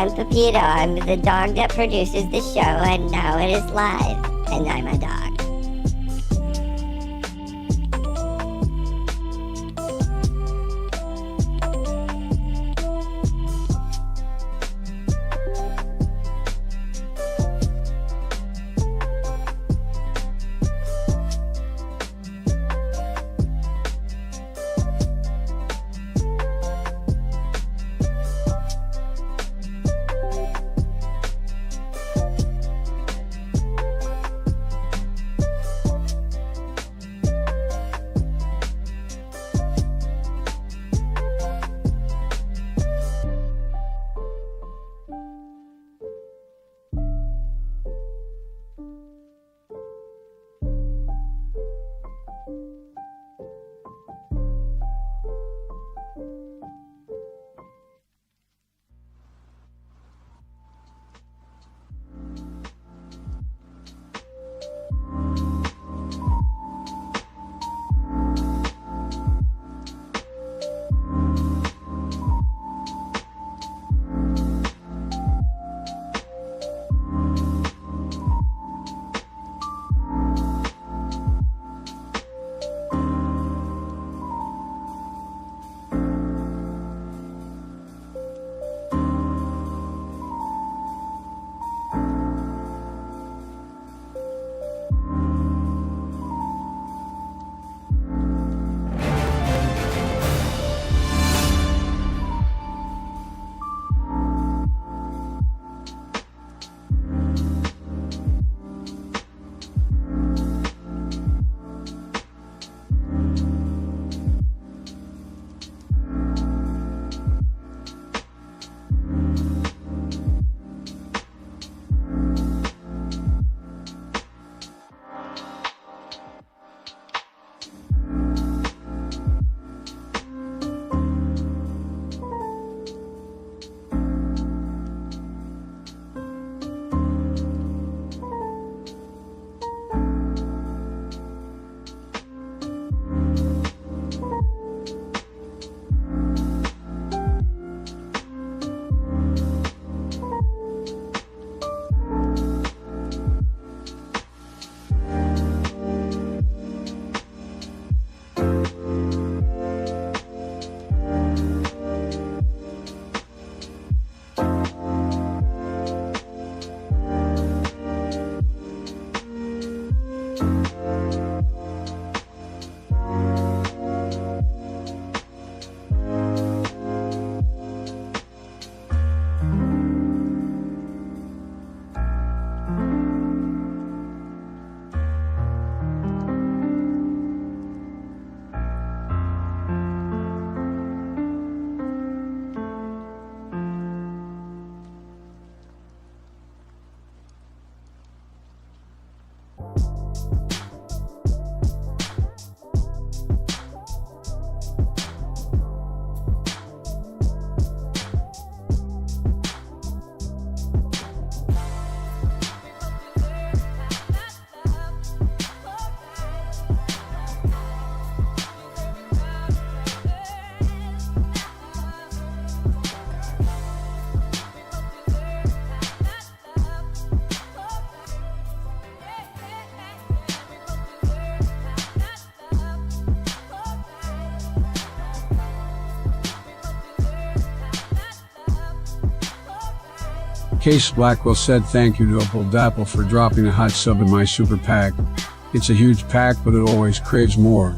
I'm Pepito. I'm the dog that produces the show, and now it is live, and I'm a dog. Case Blackwell said thank you to Apple Dapple for dropping a hot sub in my super pack. It's a huge pack, but it always craves more.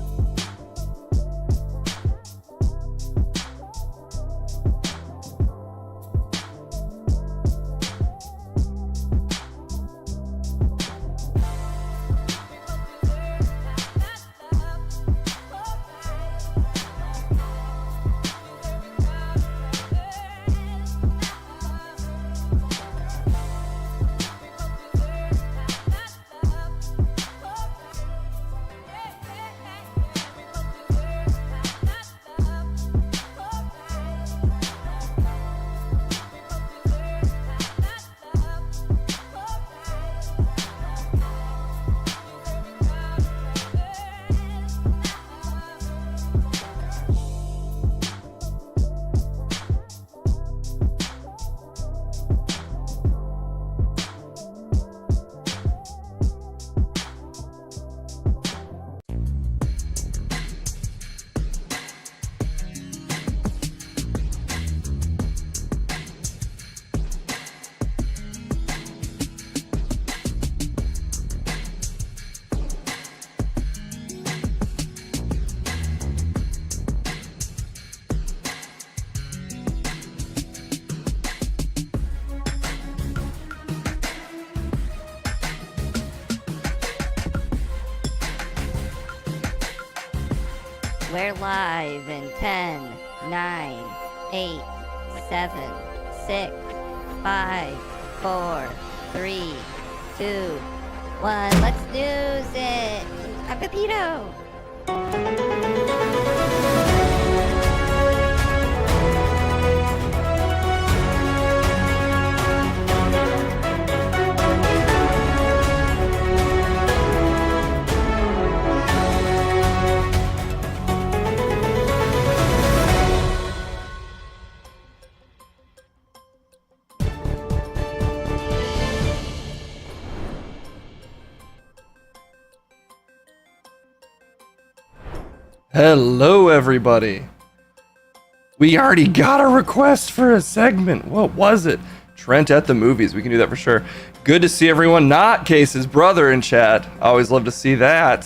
We're live in 10, 9, 8, 7, 6, 5, 4, 3, 2, 1. Let's news it. A Pepito. Hello, everybody. We already got a request for a segment. What was it? Trent at the movies. We can do that for sure. Good to see everyone. Not Case's brother in chat. Always love to see that.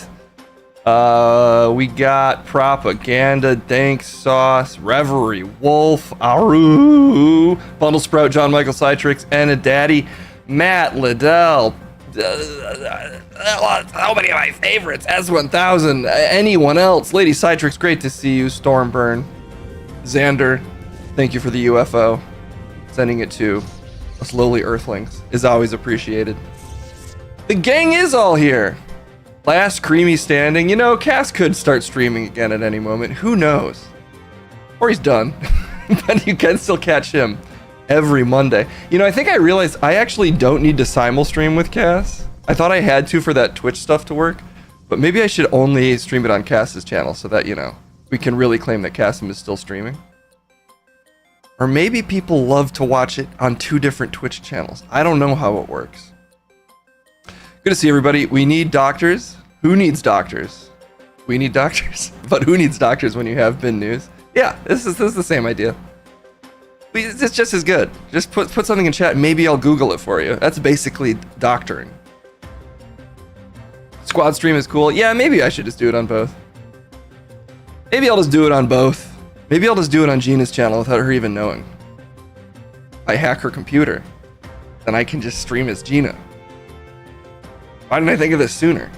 We got Propaganda, Dank Sauce, Reverie, Wolf, Aru, Bundle Sprout, John Michael Citrix, Anna Daddy, Matt Liddell. How many of my favorites? S1000. Anyone else? Lady Citrix, great to see you. Stormburn, Xander, thank you for the UFO. Sending it to us lowly earthlings is always appreciated. The gang is all here. Last creamy standing. You know, Cass could start streaming again at any moment. Who knows? Or he's done. But you can still catch him every Monday. You know, I think I realized I actually don't need to simul stream with Cass. I thought I had to for that Twitch stuff to work, but maybe I should only stream it on Cass's channel so that, you know, we can really claim that Cassim is still streaming. Or maybe people love to watch it on two different Twitch channels. I don't know how it works. Good to see everybody. We need doctors. Who needs doctors? We need doctors. But who needs doctors when you have bin news? Yeah, this is the same idea. It's just as good. Just put something in chat. Maybe I'll Google it for you. That's basically doctoring. Squad stream is cool. Yeah, maybe I should just do it on both. Maybe I'll just do it on both. Maybe I'll just do it on Gina's channel without her even knowing. I hack her computer, then I can just stream as Gina. Why didn't I think of this sooner?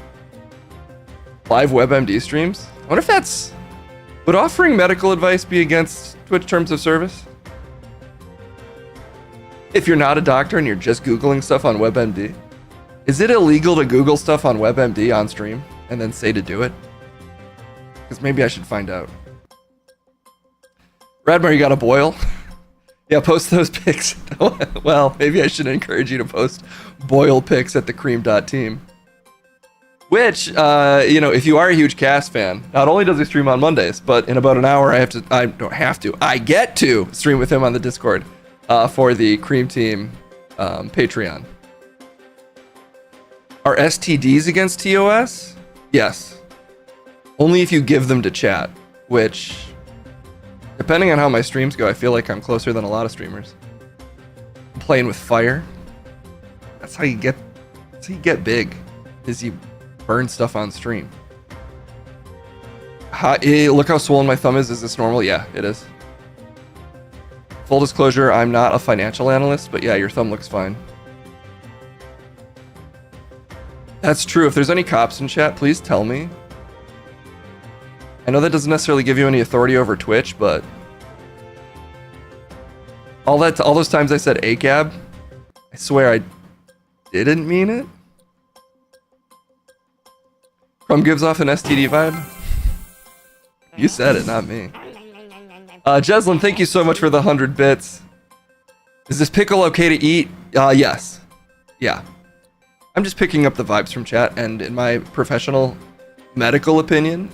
Live WebMD streams? I wonder if that's... Would offering medical advice be against Twitch terms of service? If you're not a doctor and you're just Googling stuff on WebMD, is it illegal to Google stuff on WebMD on stream and then say to do it? Because maybe I should find out. Radmar, you got a boil? Yeah, post those pics. Well, maybe I should encourage you to post boil pics at thecream.team. Which, you know, if you are a huge Cass fan, not only does he stream on Mondays, but in about an hour I get to stream with him on the Discord. For the Cream Team Patreon. Are STDs against TOS? Yes. Only if you give them to chat, which, depending on how my streams go, I feel like I'm closer than a lot of streamers. I'm playing with fire. That's how you get big, is you burn stuff on stream. Look how swollen my thumb is. Is this normal? Yeah, it is. Full disclosure, I'm not a financial analyst, but yeah, your thumb looks fine. That's true. If there's any cops in chat, please tell me. I know that doesn't necessarily give you any authority over Twitch, but all those times I said ACAB, I swear I didn't mean it. Crum gives off an STD vibe. You said it, not me. Jeslyn, thank you so much for the 100 bits. Is this pickle okay to eat? Yes. Yeah. I'm just picking up the vibes from chat, and in my professional medical opinion,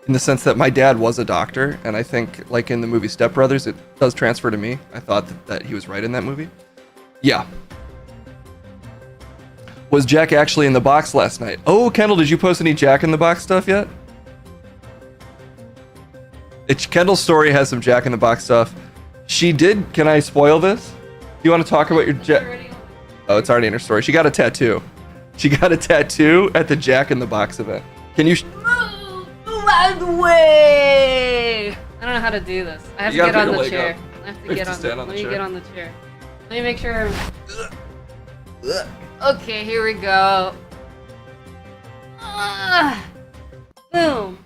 in the sense that my dad was a doctor, and I think, like in the movie Step Brothers, it does transfer to me. I thought that he was right in that movie. Yeah. Was Jack actually in the box last night? Oh, Kendall, did you post any Jack in the Box stuff yet? Kendall's story has some Jack in the Box stuff. She did. Can I spoil this? Do you want to talk about your Jack? Oh, it's already in her story. She got a tattoo. She got a tattoo at the Jack in the Box event. Can you? Move out of the way! I don't know how to do this. I have to get on the chair. I have to get on. Let me get on the chair. Let me make sure. Okay, here we go. Boom.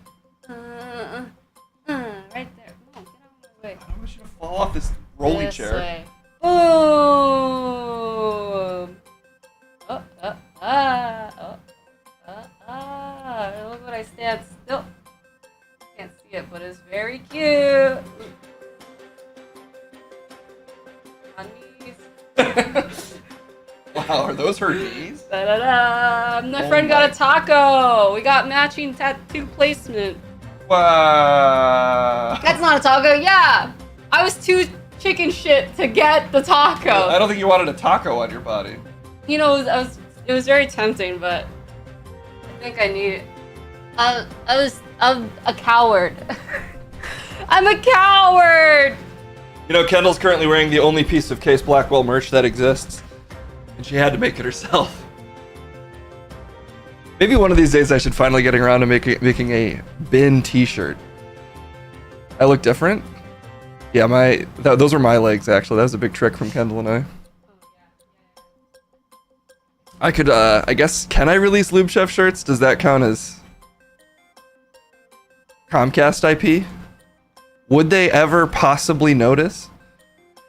should fall off this rolling This chair. way. Boom! Oh, look what I stand still. Can't see it, but it's very cute. On knees. Wow, are those her knees? Da-da-da. My friend got a taco. We got matching tattoo placement. Wow. That's not a taco. Yeah, I was too chicken shit to get the taco. I don't think you wanted a taco on your body. You know, it was very tempting, but I think I need it. I'm a coward. I'm a coward. You know, Kendall's currently wearing the only piece of Case Blackwell merch that exists, and she had to make it herself. Maybe one of these days I should finally get around to making a bin t-shirt. I look different? Yeah, those were my legs, actually. That was a big trick from Kendall and I. I could, I guess, can I release Lube Chef shirts? Does that count as Comcast IP? Would they ever possibly notice?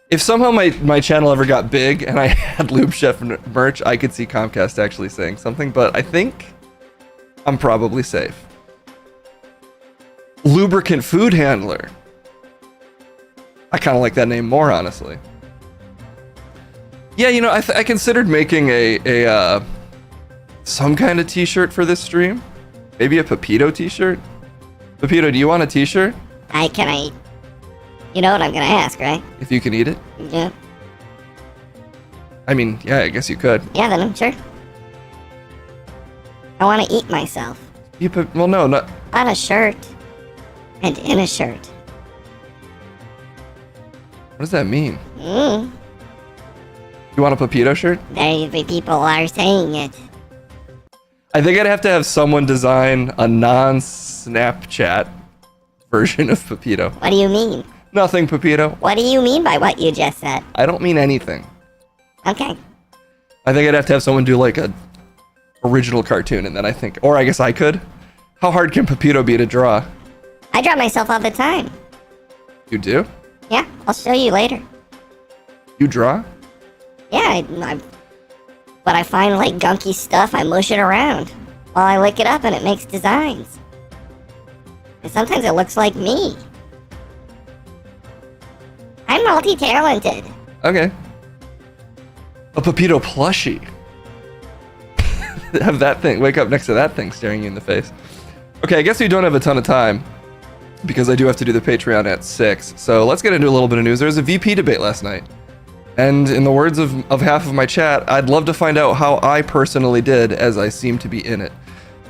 If somehow my channel ever got big and I had Lube Chef merch, I could see Comcast actually saying something, but I think I'm probably safe. Lubricant food handler. I kind of like that name more, honestly. Yeah, you know, I considered making a some kind of t-shirt for this stream. Maybe a Pepito t-shirt. Pepito, do you want a t-shirt? You know what I'm gonna ask, right? If you can eat it? Yeah. I mean, yeah, I guess you could. Yeah, then sure. I want to eat myself. Well, no, not... On a shirt. And in a shirt. What does that mean? Mm. You want a Pepito shirt? Very people are saying it. I think I'd have to have someone design a non-Snapchat version of Pepito. What do you mean? Nothing, Pepito. What do you mean by what you just said? I don't mean anything. Okay. I think I'd have to have someone do like a original cartoon, and then I think, or I guess I could. How hard can Pepito be to draw? I draw myself all the time. You do? Yeah, I'll show you later. You draw? Yeah, but I find like gunky stuff, I mush it around while I lick it up and it makes designs. And sometimes it looks like me. I'm multi-talented. Okay. A Pepito plushie. Have that thing, wake up next to that thing staring you in the face. Okay, I guess we don't have a ton of time because I do have to do the Patreon at 6. So let's get into a little bit of news. There was a VP debate last night. And in the words of half of my chat, I'd love to find out how I personally did, as I seem to be in it.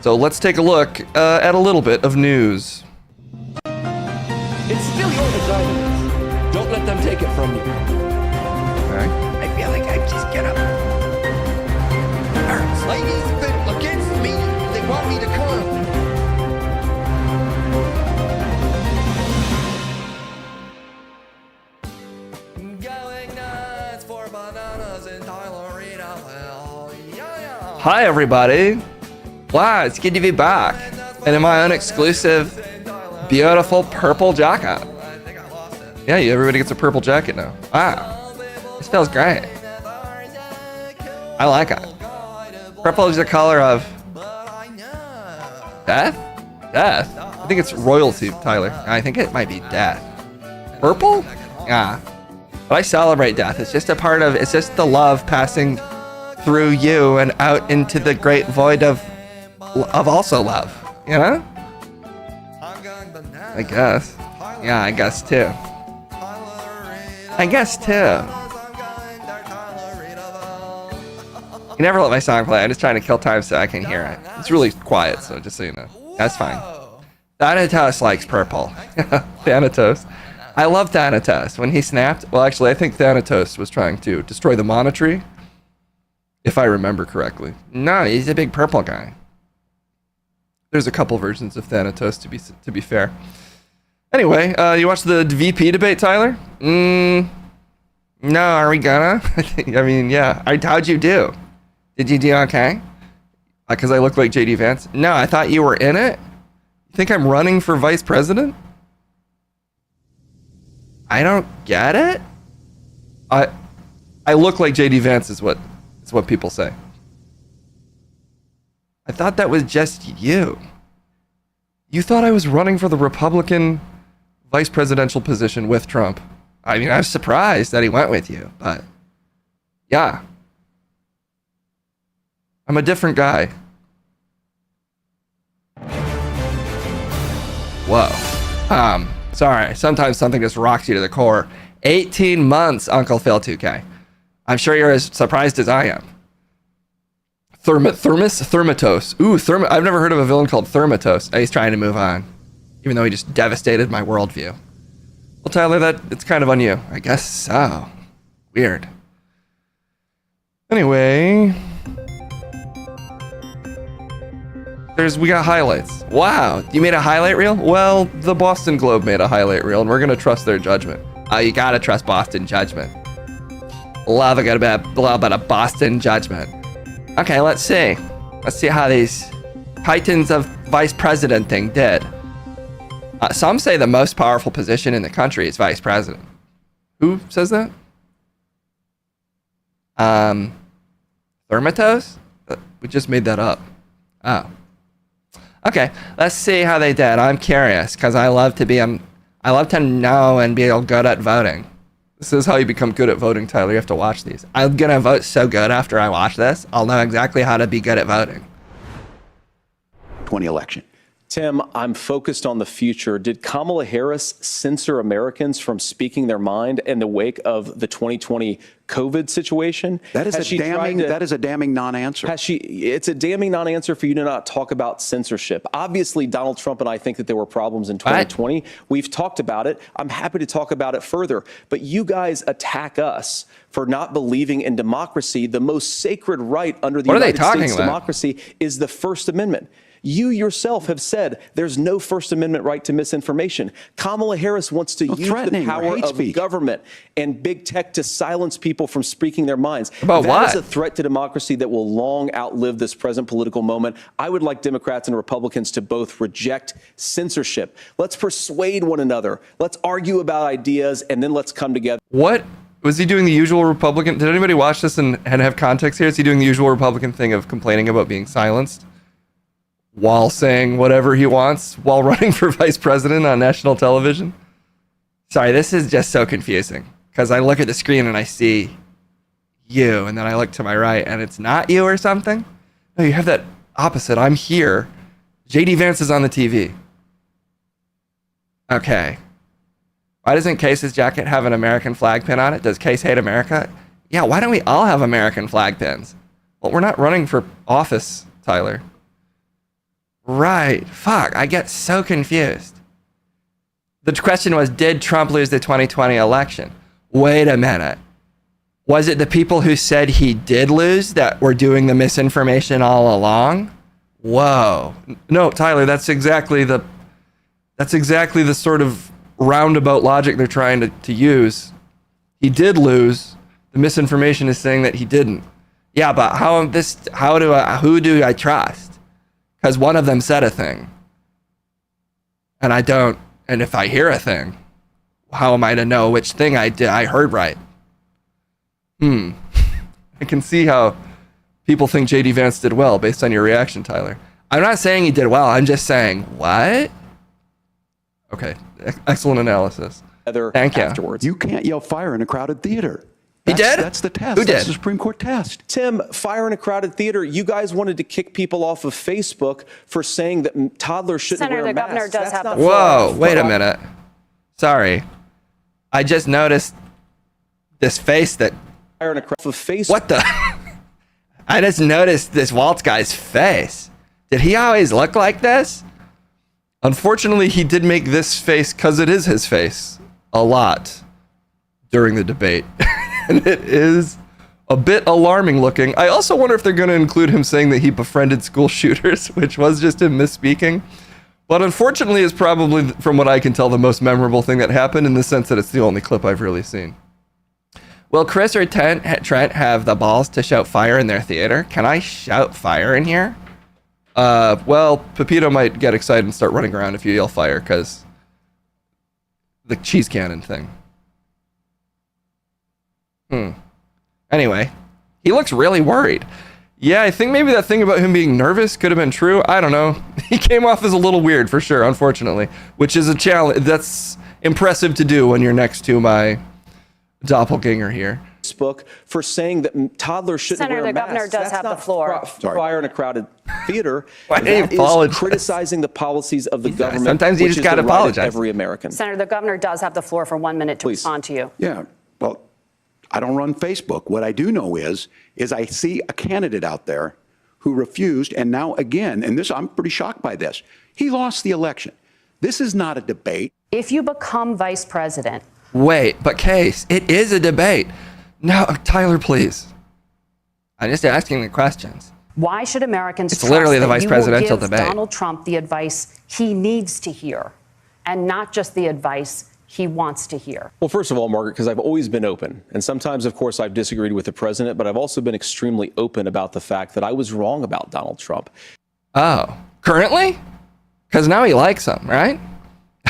So let's take a look at a little bit of news. It's still your vagina. Don't let them take it from you. Okay. I feel like I just get up. Ladies been against me. They want me to come. Hi everybody! Wow, it's good to be back. And in my own exclusive, beautiful purple jacket. Yeah, everybody gets a purple jacket now. Wow, this feels great. I like it. Purple is the color of death? Death? I think it's royalty, Tyler. I think it might be death. Purple? Yeah. But I celebrate death. It's just a part of, it's just the love passing through you and out into the great void of also love, you know? I guess. Yeah, I guess too. I guess too. You never let my song play. I'm just trying to kill time so I can hear it. It's really quiet, so just so you know. That's fine. Thanatos likes purple. Thanatos. I love Thanatos. When he snapped, well, actually, I think Thanatos was trying to destroy the Monotree. If I remember correctly. No, he's a big purple guy. There's a couple versions of Thanatos, to be fair. Anyway, you watched the VP debate, Tyler? No, are we gonna? I mean, yeah. How'd you do? Did you do okay? Because I look like JD Vance? No, I thought you were in it? You think I'm running for vice president? I don't get it. I look like JD Vance is what people say. I thought that was just you. You thought I was running for the Republican vice presidential position with Trump. I mean, I was surprised that he went with you, but yeah. I'm a different guy. Whoa. Sorry. Sometimes something just rocks you to the core. 18 months, Uncle Phil 2K. I'm sure you're as surprised as I am. Thermatos. Ooh, I've never heard of a villain called Thermatos. He's trying to move on, even though he just devastated my worldview. Well, Tyler, it's kind of on you. I guess so. Weird. Anyway, we got highlights. Wow, you made a highlight reel? Well, the Boston Globe made a highlight reel, and we're gonna trust their judgment. You gotta trust Boston judgment. Love a little bit of Boston judgment. Okay, let's see. Let's see how these titans of vice president thing did. Some say the most powerful position in the country is vice president. Who says that? Thermatos? We just made that up. Oh. Okay, let's see how they did. I'm curious because I love to know and be good at voting. This is how you become good at voting, Tyler. You have to watch these. I'm gonna vote so good after I watch this. I'll know exactly how to be good at voting. 20 election. Tim, I'm focused on the future. Did Kamala Harris censor Americans from speaking their mind in the wake of the 2020 COVID situation? That is a damning non-answer. It's a damning non-answer for you to not talk about censorship. Obviously, Donald Trump and I think that there were problems in 2020. What? We've talked about it. I'm happy to talk about it further. But you guys attack us for not believing in democracy. The most sacred right under the United States democracy is the First Amendment. You yourself have said there's no First Amendment right to misinformation. Kamala Harris wants to use the power of government and big tech to silence people from speaking their minds. About what? That is a threat to democracy that will long outlive this present political moment. I would like Democrats and Republicans to both reject censorship. Let's persuade one another. Let's argue about ideas, and then let's come together. What? Was he doing the usual Republican? Did anybody watch this and have context here? Is he doing the usual Republican thing of complaining about being silenced while saying whatever he wants while running for vice president on national television? Sorry, this is just so confusing because I look at the screen and I see you, and then I look to my right and it's not you or something. No, you have that opposite. I'm here. JD Vance is on the TV. Okay. Why doesn't Case's jacket have an American flag pin on it? Does Case hate America? Yeah, why don't we all have American flag pins? Well, we're not running for office, Tyler. Right. Fuck, I get so confused. The question was, did Trump lose the 2020 election? Wait a minute. Was it the people who said he did lose that were doing the misinformation all along? Whoa. No, Tyler, that's exactly the sort of roundabout logic they're trying to use. He did lose. The misinformation is saying that he didn't. Yeah, but who do I trust? Because one of them said a thing. And I don't. And if I hear a thing, how am I to know which thing I heard right? I can see how people think JD Vance did well based on your reaction, Tyler. I'm not saying he did well. I'm just saying, what? Okay. Excellent analysis. Thank you. Afterwards. You can't yell fire in a crowded theater. He did? That's the test. Who did? That's the Supreme Court test. Tim, fire in a crowded theater. You guys wanted to kick people off of Facebook for saying that toddlers shouldn't wear masks. Senator, the governor does have the Whoa, wait a minute. Sorry. I just noticed this face that... Fire in a crowd of Facebook. What the... I just noticed this Waltz guy's face. Did he always look like this? Unfortunately, he did make this face, because it is his face, a lot during the debate. And it is a bit alarming looking. I also wonder if they're going to include him saying that he befriended school shooters, which was just him misspeaking. But unfortunately, is probably, from what I can tell, the most memorable thing that happened, in the sense that it's the only clip I've really seen. Will Chris or Trent have the balls to shout fire in their theater? Can I shout fire in here? Well, Pepito might get excited and start running around if you yell fire, because the cheese cannon thing. Anyway, he looks really worried. Yeah, I think maybe that thing about him being nervous could have been true. I don't know. He came off as a little weird for sure, unfortunately, which is a challenge. That's impressive to do when you're next to my doppelganger here. Facebook for saying that toddlers shouldn't Senator, wear the masks. governor does That's have the not floor. Fire in a crowded theater. Why do you That is apologize? criticizing the policies of the government. Sometimes you which just is gotta the right of apologize. Every American. Senator, the governor does have the floor for 1 minute to Please. respond to you. Yeah, well, I don't run Facebook. What I do know is I see a candidate out there who refused, and now again, and this I'm pretty shocked by this. He lost the election. This is not a debate. If you become vice president, Wait, but Case, it is a debate. No, Tyler, please. I'm just asking the questions. why should Americans It's trust literally the that vice you will presidential give debate. Donald Trump the advice he needs to hear and not just the advice he wants to hear? Well, first of all, Margaret, because I've always been open. And sometimes, of course, I've disagreed with the president, but I've also been extremely open about the fact that I was wrong about Donald Trump. Oh, currently? Because now he likes him, right?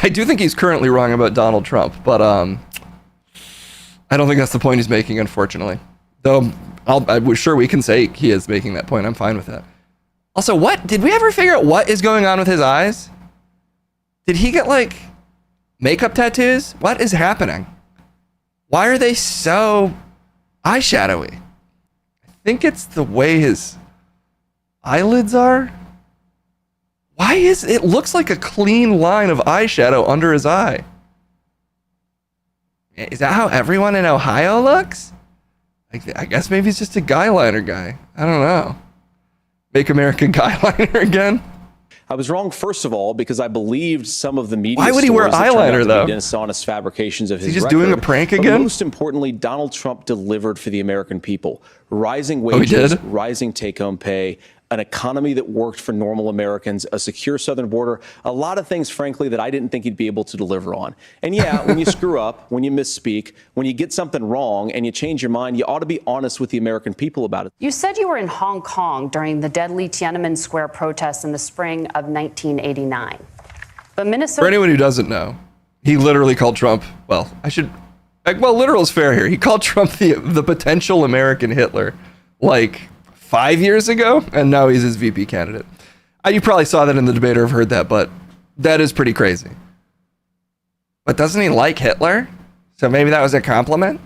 I do think he's currently wrong about Donald Trump, but I don't think that's the point he's making, unfortunately. Though I'm sure we can say he is making that point. I'm fine with that. Also, what? Did we ever figure out what is going on with his eyes? Did he get, like, makeup tattoos? What is happening? Why are they so eyeshadowy? I think it's the way his eyelids are. Why is it looks like a clean line of eyeshadow under his eye? Is that how everyone in Ohio looks? Like, I guess maybe he's just a guyliner guy. I don't know. Make America guyliner again? I was wrong, first of all, because I believed some of the media Why would he wear stories that turned out eyeliner, to be though? dishonest fabrications of his he just record. doing a prank But again? most importantly, Donald Trump delivered for the American people. Rising he wages, did? rising take-home pay, an economy that worked for normal Americans, a secure southern border, a lot of things, frankly, that I didn't think he'd be able to deliver on. And yeah, when you screw up, when you misspeak, when you get something wrong and you change your mind, you ought to be honest with the American people about it. You said you were in Hong Kong during the deadly Tiananmen Square protests in the spring of 1989. But For Minnesota anyone who doesn't know, he literally called Trump, literal is fair here. He called Trump the potential American Hitler, like 5 years ago, and now he's his VP candidate. You probably saw that in the debate or have heard that, but that is pretty crazy. But doesn't he like Hitler? So maybe that was a compliment?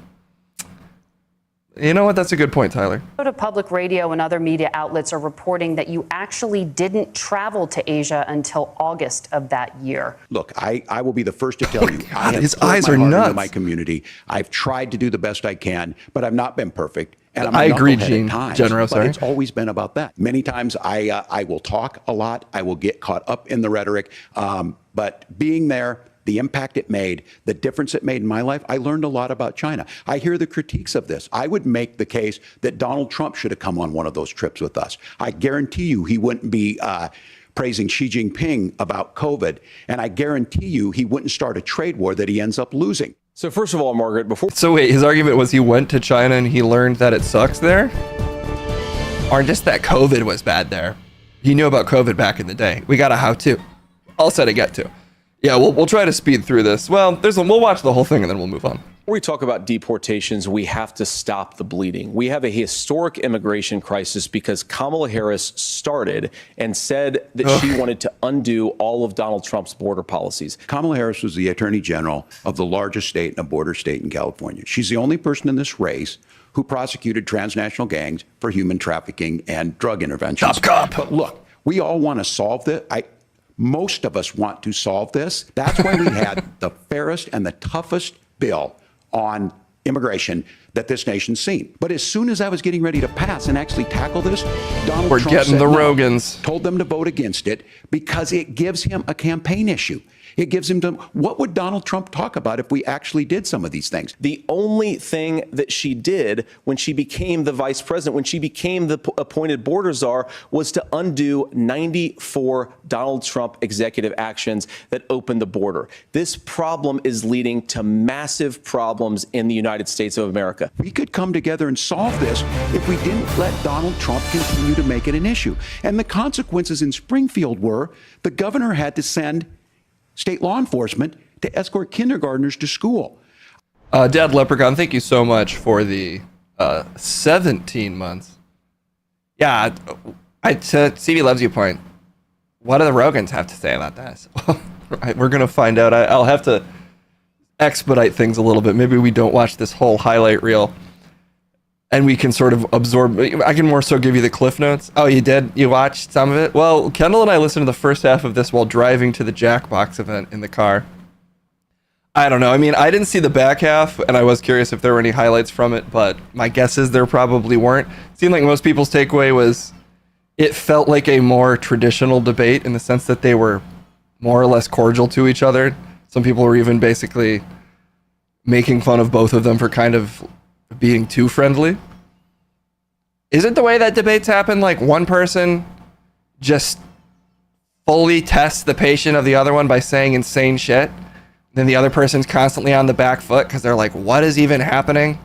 You know what? That's a good point, Tyler. Public Radio and other media outlets are reporting that you actually didn't travel to Asia until August of that year. Look, I will be the first to tell you, I have his poured eyes my are heart into nuts. my community. I've tried to do the best I can, but I've not been perfect. And I'm I a agree, knucklehead Gene. at times, General, but sorry. it's always been about that. Many times I will talk a lot. I will get caught up in the rhetoric. But being there, the impact it made, the difference it made in my life, I learned a lot about China. I hear the critiques of this. I would make the case that Donald Trump should have come on one of those trips with us. I guarantee you he wouldn't be praising Xi Jinping about COVID. And I guarantee you he wouldn't start a trade war that he ends up losing. So first of all, Margaret, before So wait, his argument was he went to China and he learned that it sucks there? Or just that COVID was bad there? He knew about COVID back in the day. We got a how-to. All set to get to. Yeah, we'll try to speed through this. Well, we'll watch the whole thing and then we'll move on. Before we talk about deportations, we have to stop the bleeding. We have a historic immigration crisis because Kamala Harris started and said that she wanted to undo all of Donald Trump's border policies. Kamala Harris was the Attorney General of the largest state and a border state in California. She's the only person in this race who prosecuted transnational gangs for human trafficking and drug interventions. Top cop. But look, we all want to solve this. Most of us want to solve this. That's why we had the fairest and the toughest bill on immigration that this nation's seen. But as soon as I was getting ready to pass and actually tackle this, Donald We're Trump getting said the no, Rogans. told them to vote against it because it gives him a campaign issue. It gives him to, what would Donald Trump talk about if we actually did some of these things? The only thing that she did when she became the vice president, when she became the appointed border czar, was to undo 94 Donald Trump executive actions that opened the border. This problem is leading to massive problems in the United States of America. We could come together and solve this if we didn't let Donald Trump continue to make it an issue. And the consequences in Springfield were the governor had to send state law enforcement to escort kindergartners to school. Dad Leprechaun, thank you so much for the 17 months. Yeah, to CV Loves You point, what do the Rogans have to say about this? We're going to find out. I'll have to expedite things a little bit. Maybe we don't watch this whole highlight reel and we can sort of absorb. I can more so give you the cliff notes. Oh, you did? You watched some of it? Well, Kendall and I listened to the first half of this while driving to the Jackbox event in the car. I don't know. I mean, I didn't see the back half, and I was curious if there were any highlights from it, but my guess is there probably weren't. It seemed like most people's takeaway was it felt like a more traditional debate in the sense that they were more or less cordial to each other. Some people were even basically making fun of both of them for kind of being too friendly. Is it the way that debates happen? Like one person just fully tests the patient of the other one by saying insane shit. Then the other person's constantly on the back foot because they're like, what is even happening?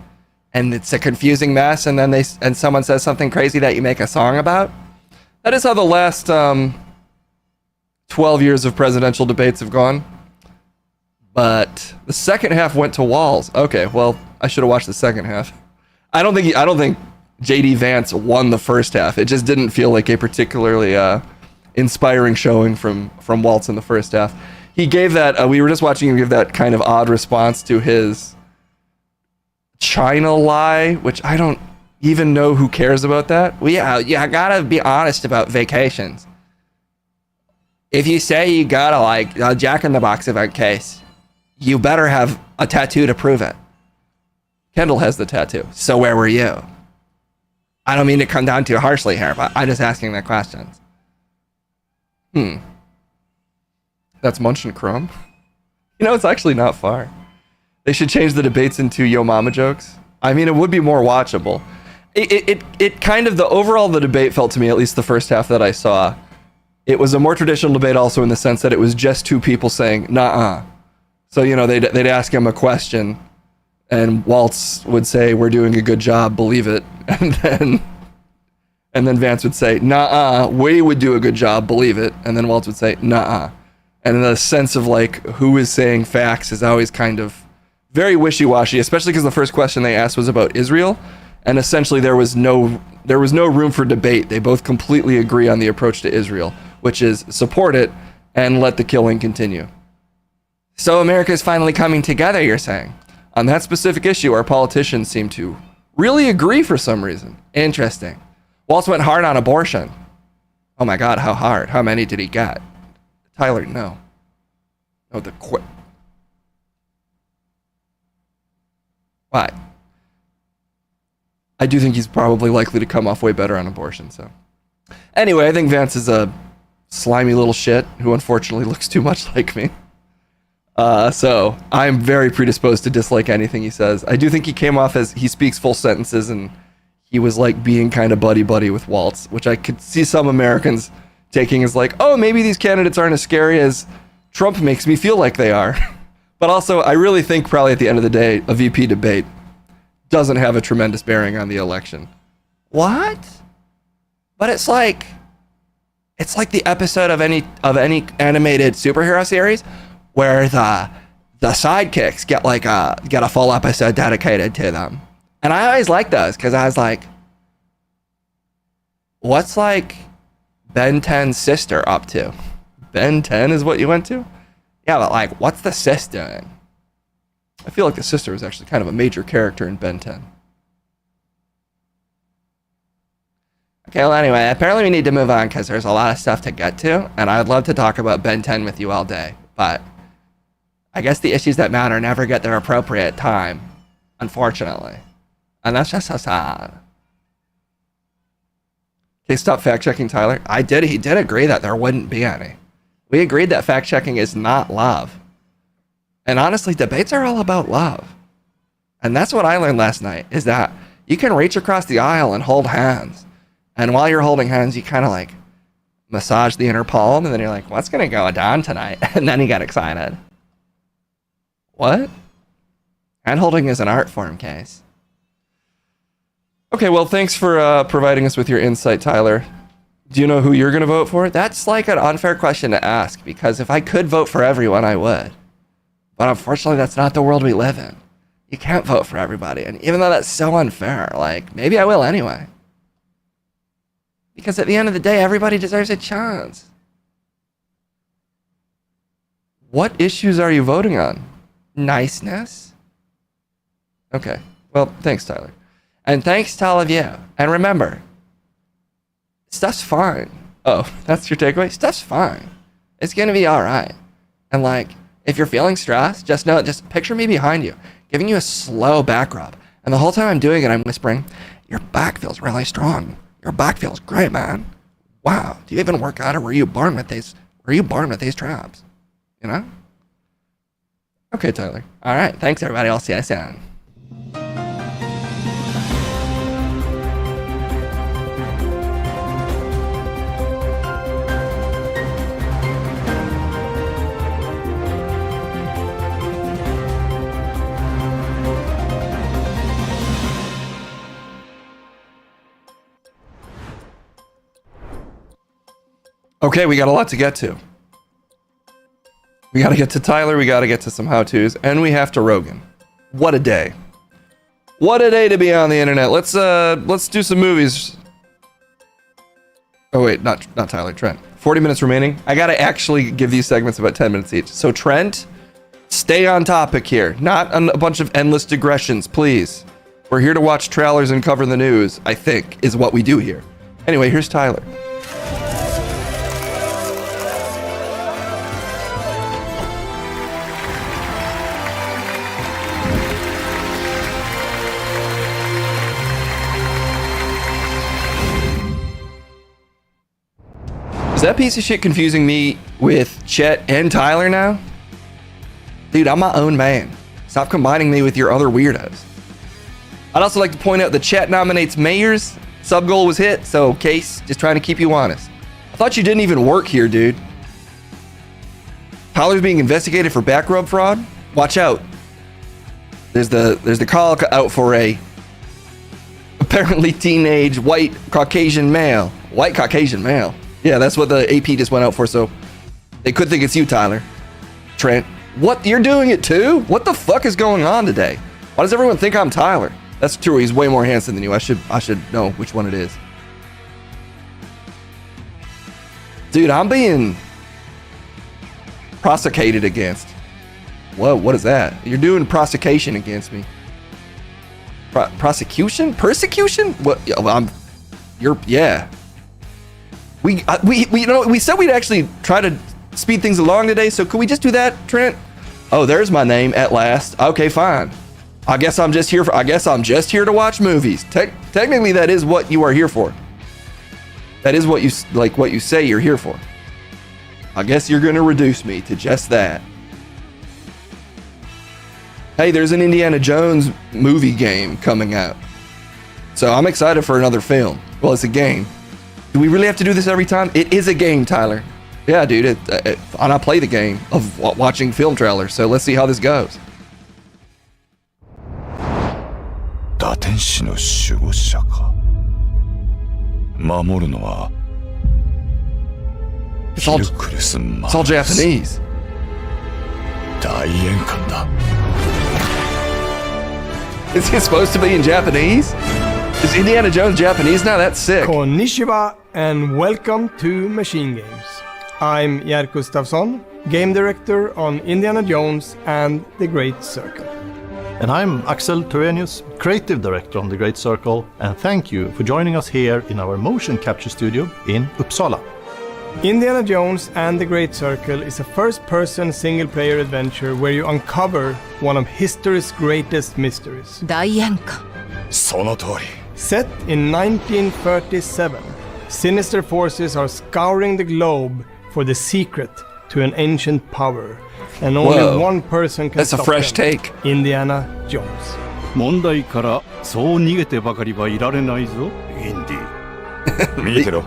And it's a confusing mess. And then someone says something crazy that you make a song about. That is how the last 12 years of presidential debates have gone. But the second half went to Walls. Okay, well, I should have watched the second half. I don't think JD Vance won the first half. It just didn't feel like a particularly inspiring showing from Waltz in the first half. He gave that, we were just watching him give that kind of odd response to his China lie, which I don't even know who cares about that. Well, yeah, I gotta be honest about vacations. If you say you got a Jack in the Box event case, you better have a tattoo to prove it. Kendall has the tattoo. So where were you? I don't mean to come down too harshly here, but I'm just asking the questions. That's Munch and Crumb. You know, it's actually not far. They should change the debates into Yo Mama jokes. I mean, it would be more watchable. It kind of, the debate felt to me, at least the first half that I saw, it was a more traditional debate also in the sense that it was just two people saying, nah-uh. So, you know, they'd ask him a question and Waltz would say, we're doing a good job, believe it. And then Vance would say, nah-uh, we would do a good job, believe it. And then Waltz would say, nah-uh. And the sense of like who is saying facts is always kind of very wishy-washy, especially because the first question they asked was about Israel, and essentially there was no room for debate. They both completely agree on the approach to Israel, which is support it and let the killing continue. So America is finally coming together, you're saying? On that specific issue, our politicians seem to really agree for some reason. Interesting. Waltz went hard on abortion. Oh my God, how hard? How many did he get? Tyler, no. No, the quit. Why? I do think he's probably likely to come off way better on abortion, so. Anyway, I think Vance is a slimy little shit who unfortunately looks too much like me. So I'm very predisposed to dislike anything he says. I do think he came off as he speaks full sentences and he was like being kind of buddy-buddy with Waltz, which I could see some Americans taking as like, oh, maybe these candidates aren't as scary as Trump makes me feel like they are. But also, I really think probably at the end of the day, a VP debate doesn't have a tremendous bearing on the election. What? But it's like the episode of any animated superhero series where the sidekicks get a full episode dedicated to them. And I always like those because I was like, what's like Ben 10's sister up to? Ben 10 is what you went to? Yeah, but like, what's the sis doing? I feel like the sister was actually kind of a major character in Ben 10. Okay, well anyway, apparently we need to move on because there's a lot of stuff to get to, and I'd love to talk about Ben 10 with you all day, but I guess the issues that matter never get their appropriate time, unfortunately. And that's just so sad. Okay, stop fact-checking Tyler. He did agree that there wouldn't be any. We agreed that fact-checking is not love. And honestly, debates are all about love. And that's what I learned last night, is that you can reach across the aisle and hold hands. And while you're holding hands, you kind of like massage the inner palm, and then you're like, what's going to go down tonight? And then you get excited. What? Hand-holding is an art form, Case. Okay, well, thanks for providing us with your insight, Tyler. Do you know who you're going to vote for? That's like an unfair question to ask, because if I could vote for everyone, I would. But unfortunately, that's not the world we live in. you can't vote for everybody. And even though that's so unfair, like, maybe I will anyway. Because at the end of the day, everybody deserves a chance. What issues are you voting on? Niceness? Okay. Well, thanks, Tyler. And thanks to all of you. And remember, stuff's fine. Oh, that's your takeaway? Stuff's fine. It's going to be all right. And like, if you're feeling stressed, just know, just picture me behind you, giving you a slow back rub. And the whole time I'm doing it, I'm whispering, your back feels really strong. Your back feels great, man. Wow. Do you even work out, or were you born with these traps? You know? Okay, Tyler. All right. Thanks, everybody. I'll see you soon. Okay, we got a lot to get to. We got to get to Tyler, we got to get to some how-tos, and we have to Rogan. What a day. What a day to be on the internet. Let's do some movies. Oh wait, not Tyler, Trent. 40 minutes remaining. I got to actually give these segments about 10 minutes each. So Trent, stay on topic here. Not a bunch of endless digressions, please. We're here to watch trailers and cover the news, I think, is what we do here. Anyway, here's Tyler. Is that piece of shit confusing me with Chet and Tyler now? Dude, I'm my own man. Stop combining me with your other weirdos. I'd also like to point out that Chet nominates mayors. Sub goal was hit, so Case, just trying to keep you honest. I thought you didn't even work here, dude. Tyler's being investigated for back rub fraud. Watch out. There's the call out for a apparently teenage white Caucasian male. White Caucasian male. Yeah, that's what the AP just went out for, so they could think it's you, Tyler. Trent, what? You're doing it too? What the fuck is going on today? Why does everyone think I'm Tyler? That's true, he's way more handsome than you. I should know which one it is. Dude, I'm being prosecuted against. Whoa, what is that? You're doing prosecution against me. Prosecution? Persecution? What? Yeah. We said we'd actually try to speed things along today, so could we just do that, Trent? Oh, there's my name at last. Okay, fine. I guess I'm just here to watch movies. Technically, that is what you are here for. That is what you say you're here for. I guess you're gonna reduce me to just that. Hey, there's an Indiana Jones movie game coming out, so I'm excited for another film. Well, it's a game. Do we really have to do this every time? It is a game, Tyler. Yeah, dude. And I play the game of watching film trailers, so let's see how this goes. 打天使の守護者か。守るのは It's all Japanese. 大円環だ。 Is it supposed to be in Japanese? Is Indiana Jones Japanese now? That's sick. Konnichiwa and welcome to Machine Games. I'm Jerk Gustafsson, game director on Indiana Jones and The Great Circle. And I'm Axel Torenius, creative director on The Great Circle, and thank you for joining us here in our motion capture studio in Uppsala. Indiana Jones and The Great Circle is a first-person single-player adventure where you uncover one of history's greatest mysteries. 大円環。その通り。 Set in 1937, sinister forces are scouring the globe for the secret to an ancient power, and only Whoa. one person can That's a stop fresh them. take. Indiana Jones. 問題からそう逃げてばかりはいられないぞ、インディ。見てろ。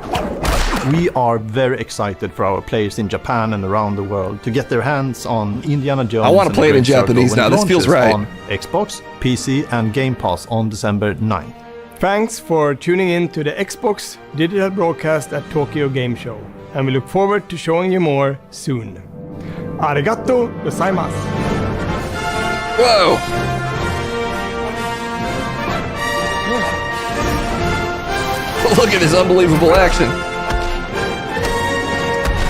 We are very excited for our players in Japan and around the world to get their hands on Indiana Jones. I want to play it in Japanese now. This feels right. On Xbox, PC, and Game Pass on December 9th. Thanks for tuning in to the Xbox digital broadcast at Tokyo Game Show, and we look forward to showing you more soon. Arigato gozaimasu. Whoa! Look at this unbelievable action.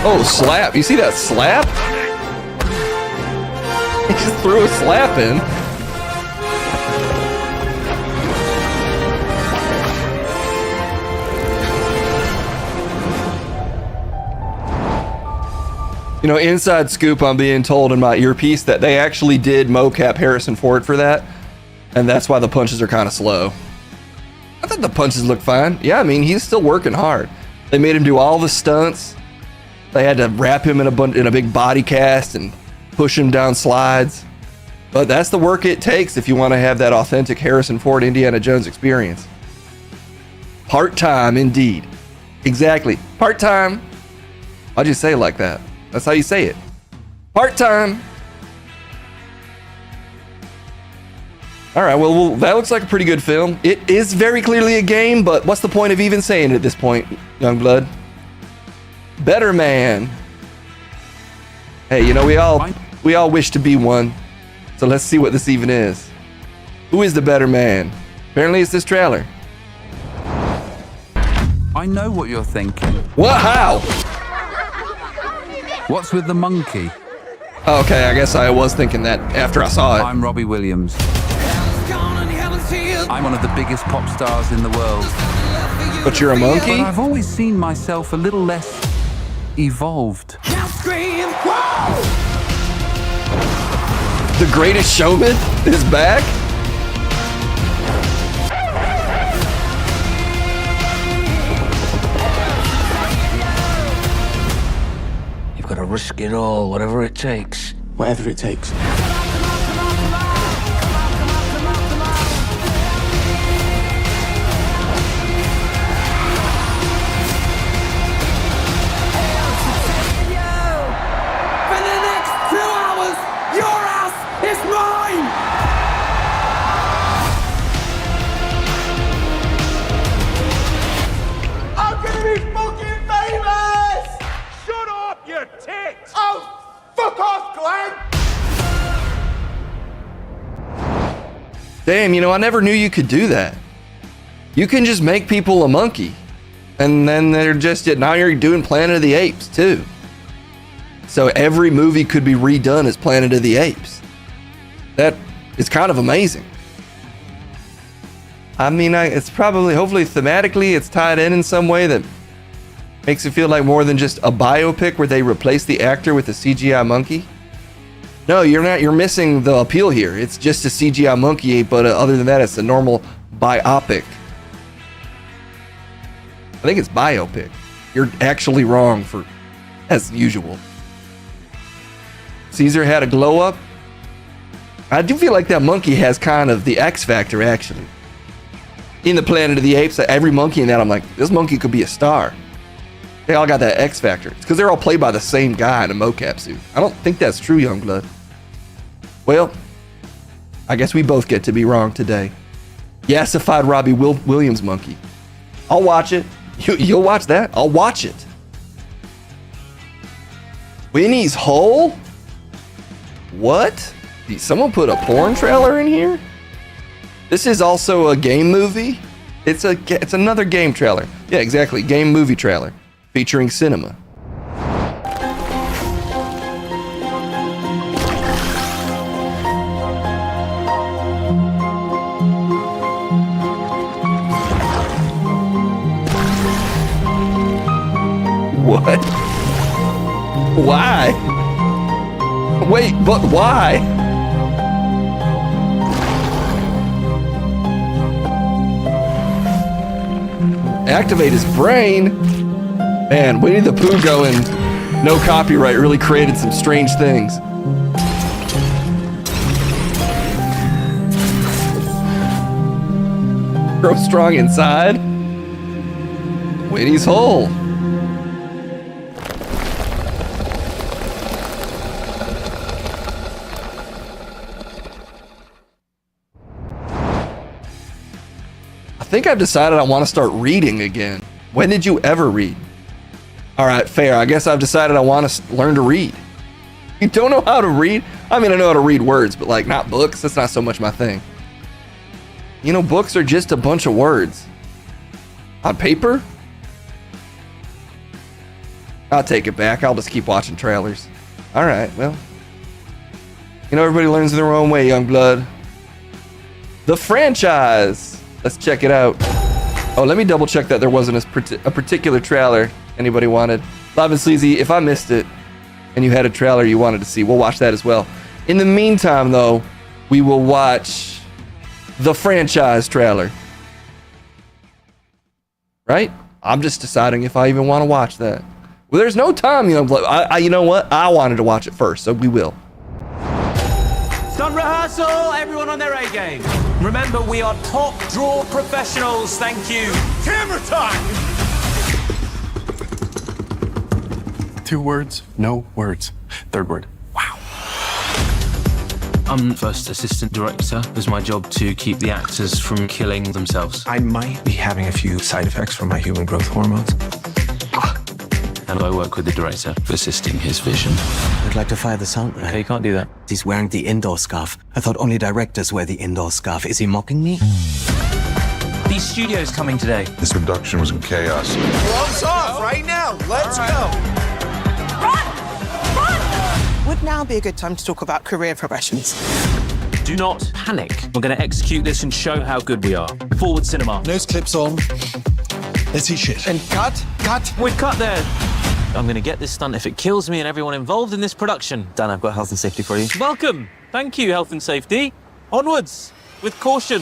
Oh, slap. You see that slap? He just threw a slap in. You know, inside scoop, I'm being told in my earpiece that they actually did mocap Harrison Ford for that, and that's why the punches are kind of slow. I thought the punches looked fine. Yeah, I mean, he's still working hard. They made him do all the stunts. They had to wrap him in a big body cast and push him down slides. But that's the work it takes if you want to have that authentic Harrison Ford Indiana Jones experience. Part-time, indeed. Exactly. Part-time. Why'd you say it like that? That's how you say it. Part-time. All right, well, that looks like a pretty good film. It is very clearly a game, but what's the point of even saying it at this point, Youngblood? Better man. Hey, you know, we all wish to be one. So let's see what this even is. Who is the better man? Apparently it's this trailer. I know what you're thinking. What? How? What's with the monkey? Okay, I guess I was thinking that after I saw it. I'm Robbie Williams. I'm one of the biggest pop stars in the world. But you're a monkey? But I've always seen myself a little less evolved. The Greatest Showman is back? You've got to risk it all, whatever it takes. Whatever it takes. Damn, you know, I never knew you could do that. You can just make people a monkey. And then they're just, now you're doing Planet of the Apes too. So every movie could be redone as Planet of the Apes. That is kind of amazing. I mean, it's probably, hopefully thematically, it's tied in some way that makes it feel like more than just a biopic where they replace the actor with a CGI monkey. No, you're not. You're missing the appeal here. It's just a CGI monkey, but other than that, it's a normal biopic. I think it's biopic. You're actually wrong for, as usual. Caesar had a glow up. I do feel like that monkey has kind of the X factor, actually. In the Planet of the Apes, every monkey in that, I'm like, this monkey could be a star. They all got that X factor. It's because they're all played by the same guy in a mocap suit. I don't think that's true, Youngblood. Well, I guess we both get to be wrong today. Yassified Robbie Williams monkey. I'll watch it. You'll watch that? I'll watch it. Winnie's Hole? What? Did someone put a porn trailer in here? This is also a game movie? It's another game trailer. Yeah, exactly. Game movie trailer. Featuring cinema. What? Why? Wait, but why? Activate his brain? Man, Winnie the Pooh going no copyright really created some strange things. Grow strong inside. Winnie's Hole. I think I've decided I want to start reading again. When did you ever read? All right, fair. I guess I've decided I want to learn to read. You don't know how to read? I mean, I know how to read words, but like not books. That's not so much my thing. You know, books are just a bunch of words. On paper? I'll take it back. I'll just keep watching trailers. All right, well. You know, everybody learns in their own way, young blood. The franchise. Let's check it out. Oh, let me double check that there wasn't a particular trailer anybody wanted. Live and Sleazy, if I missed it and you had a trailer you wanted to see, we'll watch that as well. In the meantime, though, we will watch the franchise trailer. Right? I'm just deciding if I even want to watch that. Well, there's no time, young blood. You know what? I wanted to watch it first, so we will. Stunt rehearsal, everyone on their A game. Remember, we are top draw professionals, thank you. Camera time! 2 words, no words. 3rd word. Wow. I'm first assistant director. It's my job to keep the actors from killing themselves. I might be having a few side effects from my human growth hormones. And I work with the director for assisting his vision. I'd like to fire the sound man. Okay, you can't do that. He's wearing the indoor scarf. I thought only directors wear the indoor scarf. Is he mocking me? These studios coming today. This production was in chaos. Gloves off right now. Let's go. Would now be a good time to talk about career progressions. Do not panic. We're going to execute this and show how good we are. Forward cinema. Nose clips on. Let's see shit. And cut. We've cut there. I'm going to get this stunt if it kills me and everyone involved in this production. Dan, I've got health and safety for you. Welcome. Thank you, health and safety. Onwards, with caution.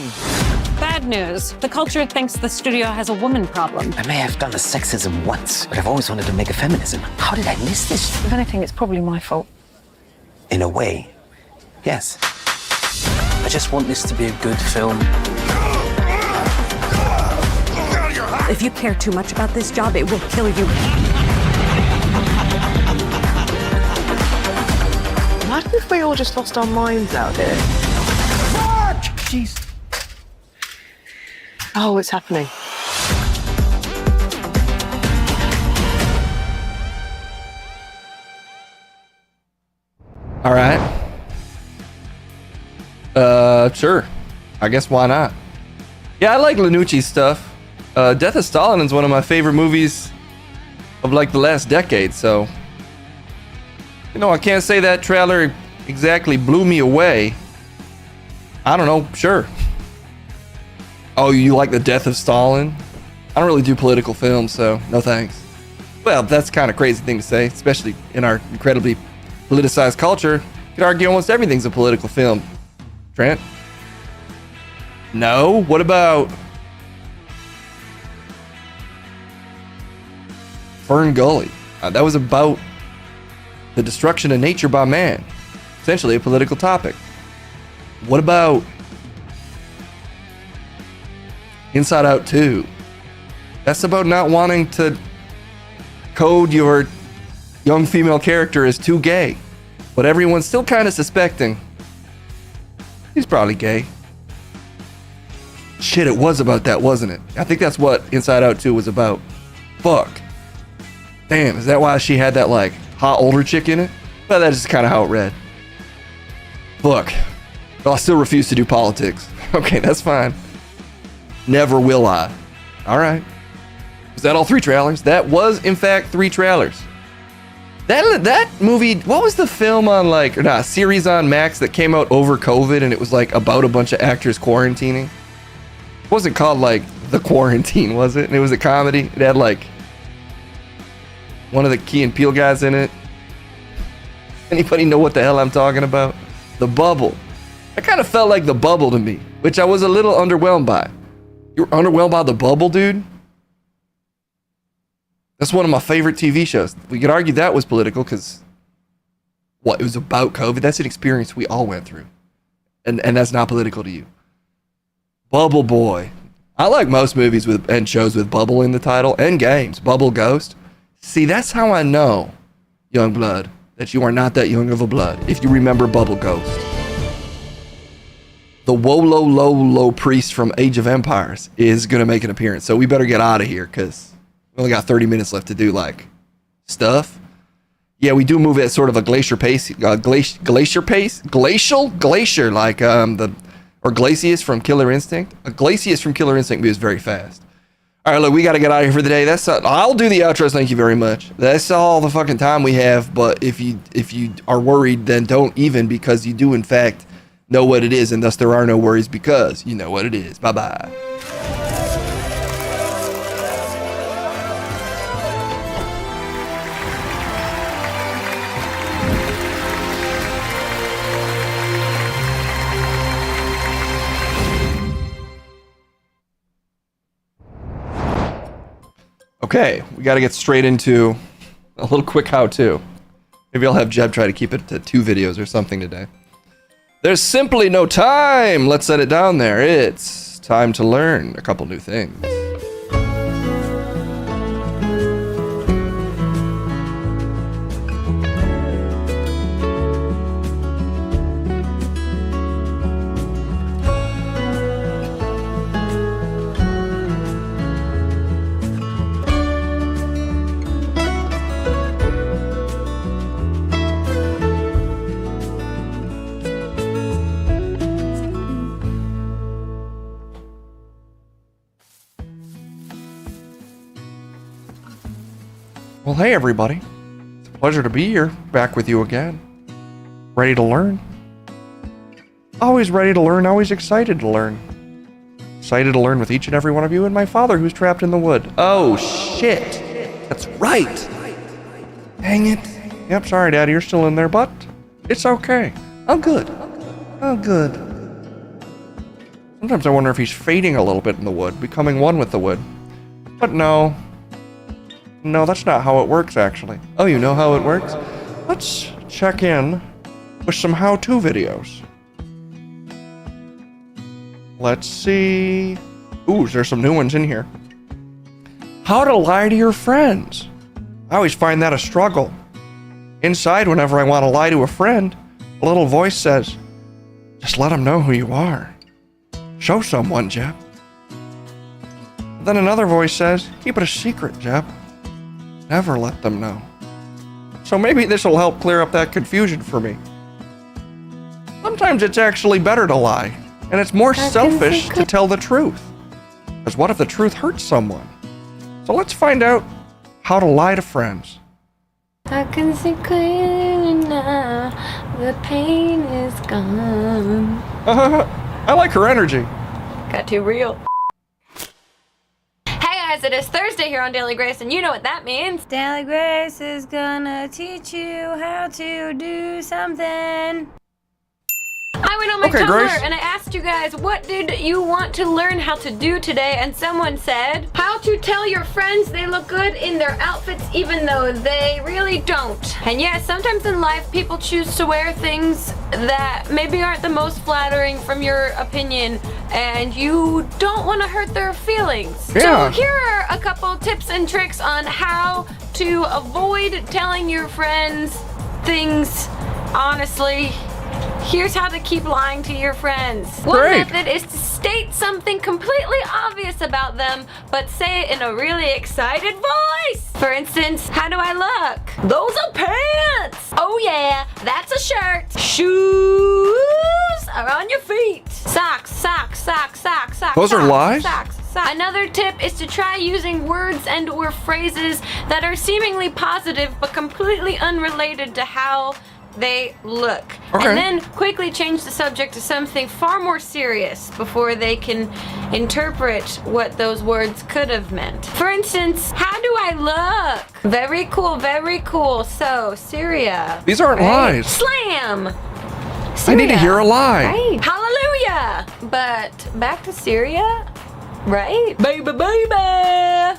Bad news. The culture thinks the studio has a woman problem. I may have done the sexism once, but I've always wanted to make a feminism. How did I miss this? If anything, it's probably my fault. In a way, yes. I just want this to be a good film. If you care too much about this job, it will kill you. Imagine if we all just lost our minds out here. Jeez. Oh, it's happening. All right. Sure. I guess why not? Yeah, I like Lanucci's stuff. Death of Stalin is one of my favorite movies of like the last decade, so you know, I can't say that trailer exactly blew me away. I don't know, sure. Oh, you like the Death of Stalin? I don't really do political films, so no thanks. Well, that's kind of crazy thing to say, especially in our incredibly politicized culture. You could argue almost everything's a political film. Trent? No? What about Fern Gully? That was about the destruction of nature by man. Essentially a political topic. What about Inside Out 2? That's about not wanting to code your young female character as too gay. But everyone's still kind of suspecting he's probably gay. Shit, it was about that, wasn't it? I think that's what Inside Out 2 was about. Fuck. Damn, is that why she had that, like, hot older chick in it? Well, that's just kind of how it read. Fuck. Well, I still refuse to do politics. Okay, that's fine. Never will I. Alright. Was that all 3 trailers? That was, in fact, 3 trailers. That movie, what was the film on, like, or not, series on Max that came out over COVID and it was, like, about a bunch of actors quarantining? It wasn't called, like, The Quarantine, was it? And it was a comedy. It had, like, one of the Key and Peele guys in it. Anybody know what the hell I'm talking about? The Bubble. That kind of felt like The Bubble to me, which I was a little underwhelmed by. You were underwhelmed by The Bubble, dude? That's one of my favorite TV shows. We could argue that was political because, what, it was about COVID? That's an experience we all went through. And that's not political to you. Bubble Boy. I like most movies with and shows with bubble in the title and games. Bubble Ghost. See, that's how I know, young blood, that you are not that young of a blood, if you remember Bubble Ghost. The Wolo priest from Age of Empires is going to make an appearance, so we better get out of here, because we only got 30 minutes left to do, like, stuff. Yeah, we do move at sort of a glacier pace, glacial, like, or Glacius from Killer Instinct. A Glacius from Killer Instinct moves very fast. All right, look, we got to get out of here for the day. I'll do the outros. Thank you very much. That's all the fucking time we have. But if you are worried, then don't even, because you do in fact know what it is, and thus there are no worries because you know what it is. Bye-bye. Okay, we got to get straight into a little quick how-to. Maybe I'll have Jeb try to keep it to 2 videos or something today. There's simply no time. Let's set it down there. It's time to learn a couple new things. Well, hey everybody. It's a pleasure to be here, back with you again. Ready to learn? Always ready to learn, always excited to learn. Excited to learn with each and every one of you and my father who's trapped in the wood. Oh, shit. That's right. Dang it. Yep, sorry, Daddy, you're still in there, but it's okay. I'm good. I'm good. Sometimes I wonder if he's fading a little bit in the wood, becoming one with the wood. But no. No, that's not how it works, actually. Oh, you know how it works? Let's check in with some how-to videos. Let's see. Ooh, there's some new ones in here. How to lie to your friends. I always find that a struggle. Inside, whenever I want to lie to a friend, a little voice says, just let them know who you are. Show someone, Jeb. Then another voice says, keep it a secret, Jeb. Never let them know. So maybe this will help clear up that confusion for me. Sometimes it's actually better to lie, and it's more selfish to tell the truth. Because what if the truth hurts someone? So let's find out how to lie to friends. I can see clearly now, the pain is gone. I like her energy. Got too real. Hey guys, it is Thursday here on Daily Grace, and you know what that means. Daily Grace is gonna teach you how to do something. I went on my Tumblr Grace. and I asked you guys, what did you want to learn how to do today? And someone said, how to tell your friends they look good in their outfits even though they really don't. And yes, sometimes in life people choose to wear things that maybe aren't the most flattering from your opinion, and you don't want to hurt their feelings. Yeah. So here are a couple tips and tricks on how to avoid telling your friends things honestly. Here's how to keep lying to your friends. One method is to state something completely obvious about them, but say it in a really excited voice. For instance, how do I look? Those are pants. Oh yeah, that's a shirt. Shoes are on your feet. Socks, socks, socks, socks, socks. Those are lies? Socks. Another tip is to try using words and or phrases that are seemingly positive but completely unrelated to how they look. Okay. And then quickly change the subject to something far more serious before they can interpret what those words could have meant. For instance, how do I look? Very cool, very cool. So, Syria. These aren't lies. Slam! I need to hear a lie. Right. Hallelujah! But back to Syria, right? Baby, baby!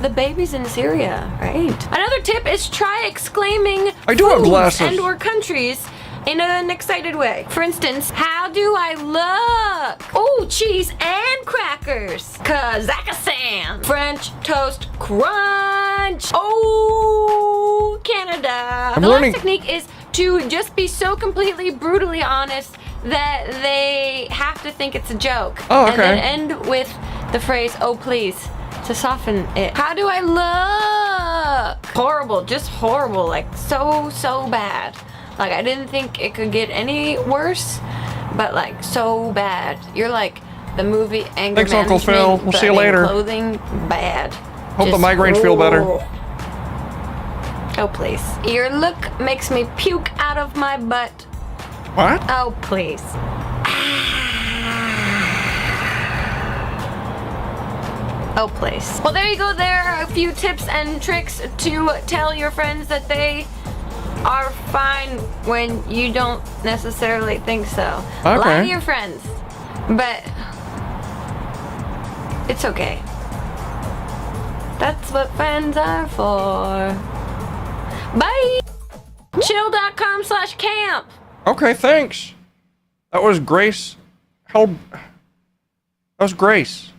The baby's in Syria, right? Another tip is try exclaiming I do have glasses. and or countries in an excited way. For instance, how do I look? Oh, cheese and crackers. Kazakhstan. French toast crunch. Oh, Canada. I'm The learning. last technique is to just be so completely brutally honest that they have to think it's a joke. Oh, okay. And then end with the phrase, oh please, to soften it. How do I look? Horrible, just horrible, like so bad. Like I didn't think it could get any worse, but like so bad. You're like The movie Anger Thanks, Uncle Phil. Management, We'll but see you in later. Clothing, bad. Hope the migraines feel better. Oh, please. Your look makes me puke out of my butt. What? Oh, please. Oh, please. Well, there you go. There are a few tips and tricks to tell your friends that they are fine when you don't necessarily think so. Okay. Lie to your friends, but it's okay. That's what friends are for. Bye! Chill.com/camp. Okay, thanks. That was Grace. That was Grace,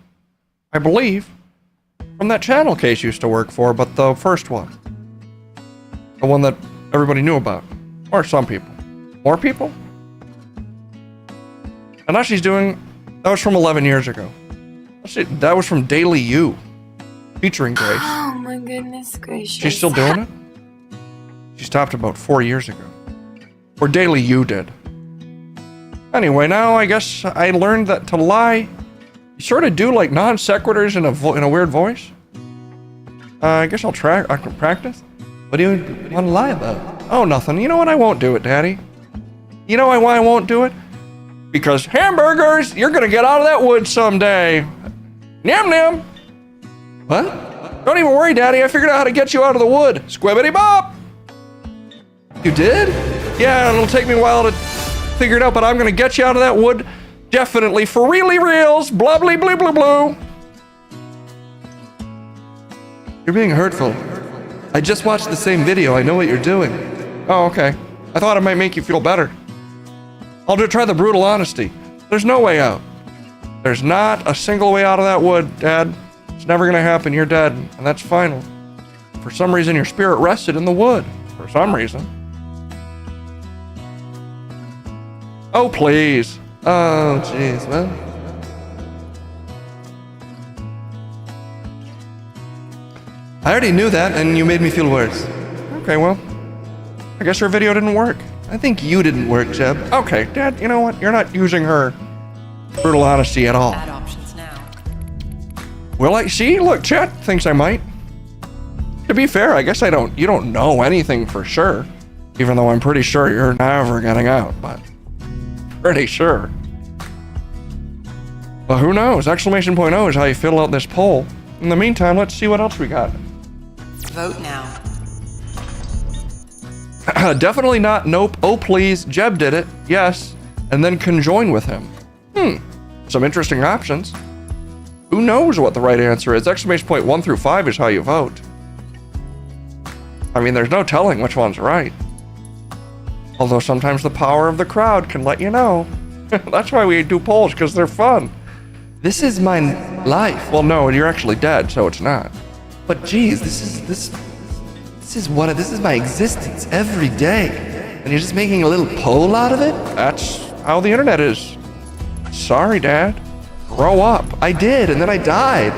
I believe, from that channel Case used to work for, but the first one. The one that everybody knew about. Or some people. More people? And now she's doing... That was from 11 years ago. That was from Daily You, featuring Grace. Oh my goodness gracious. She's still doing it? She stopped about 4 years ago. Or Daily You did. Anyway, now I guess I learned that to lie, you sort of do like non sequiturs in a weird voice. I guess I can practice. What do you want to lie about? Oh, nothing. You know what? I won't do it, Daddy. You know why I won't do it? Because hamburgers, you're gonna get out of that wood someday. Nyam nyam. What? Don't even worry, Daddy. I figured out how to get you out of the wood. Squibbity bop. You did? Yeah, it'll take me a while to figure it out, but I'm gonna get you out of that wood. Definitely for really reals. Blubbly blue blue blue. You're being hurtful. I just watched the same video. I know what you're doing. Oh, okay. I thought it might make you feel better. I'll try the brutal honesty. There's no way out. There's not a single way out of that wood, Dad. It's never gonna happen. You're dead, and that's final. For some reason, your spirit rested in the wood. For some reason. Oh, please. Oh, jeez, well. I already knew that, and you made me feel worse. Okay, well, I guess her video didn't work. I think you didn't work, Jeb. Okay, Dad, you know what? You're not using her brutal honesty at all. Bad options now. Well, see, look, Chet thinks I might. To be fair, I guess you don't know anything for sure. Even though I'm pretty sure you're never getting out, but pretty sure. But who knows? Exclamation point O is how you fill out this poll. In the meantime, let's see what else we got. Vote now. Definitely not nope, oh please, Jeb did it, yes, and then conjoin with him. Some interesting options. Who knows what the right answer is? Exclamation point 1 through 5 is how you vote. I mean, there's no telling which one's right. Although sometimes the power of the crowd can let you know. That's why we do polls, because they're fun. This is my life. Well, no, you're actually dead, so it's not. But geez, this is my existence every day. And you're just making a little poll out of it? That's how the internet is. Sorry, Dad. Grow up. I did, and then I died.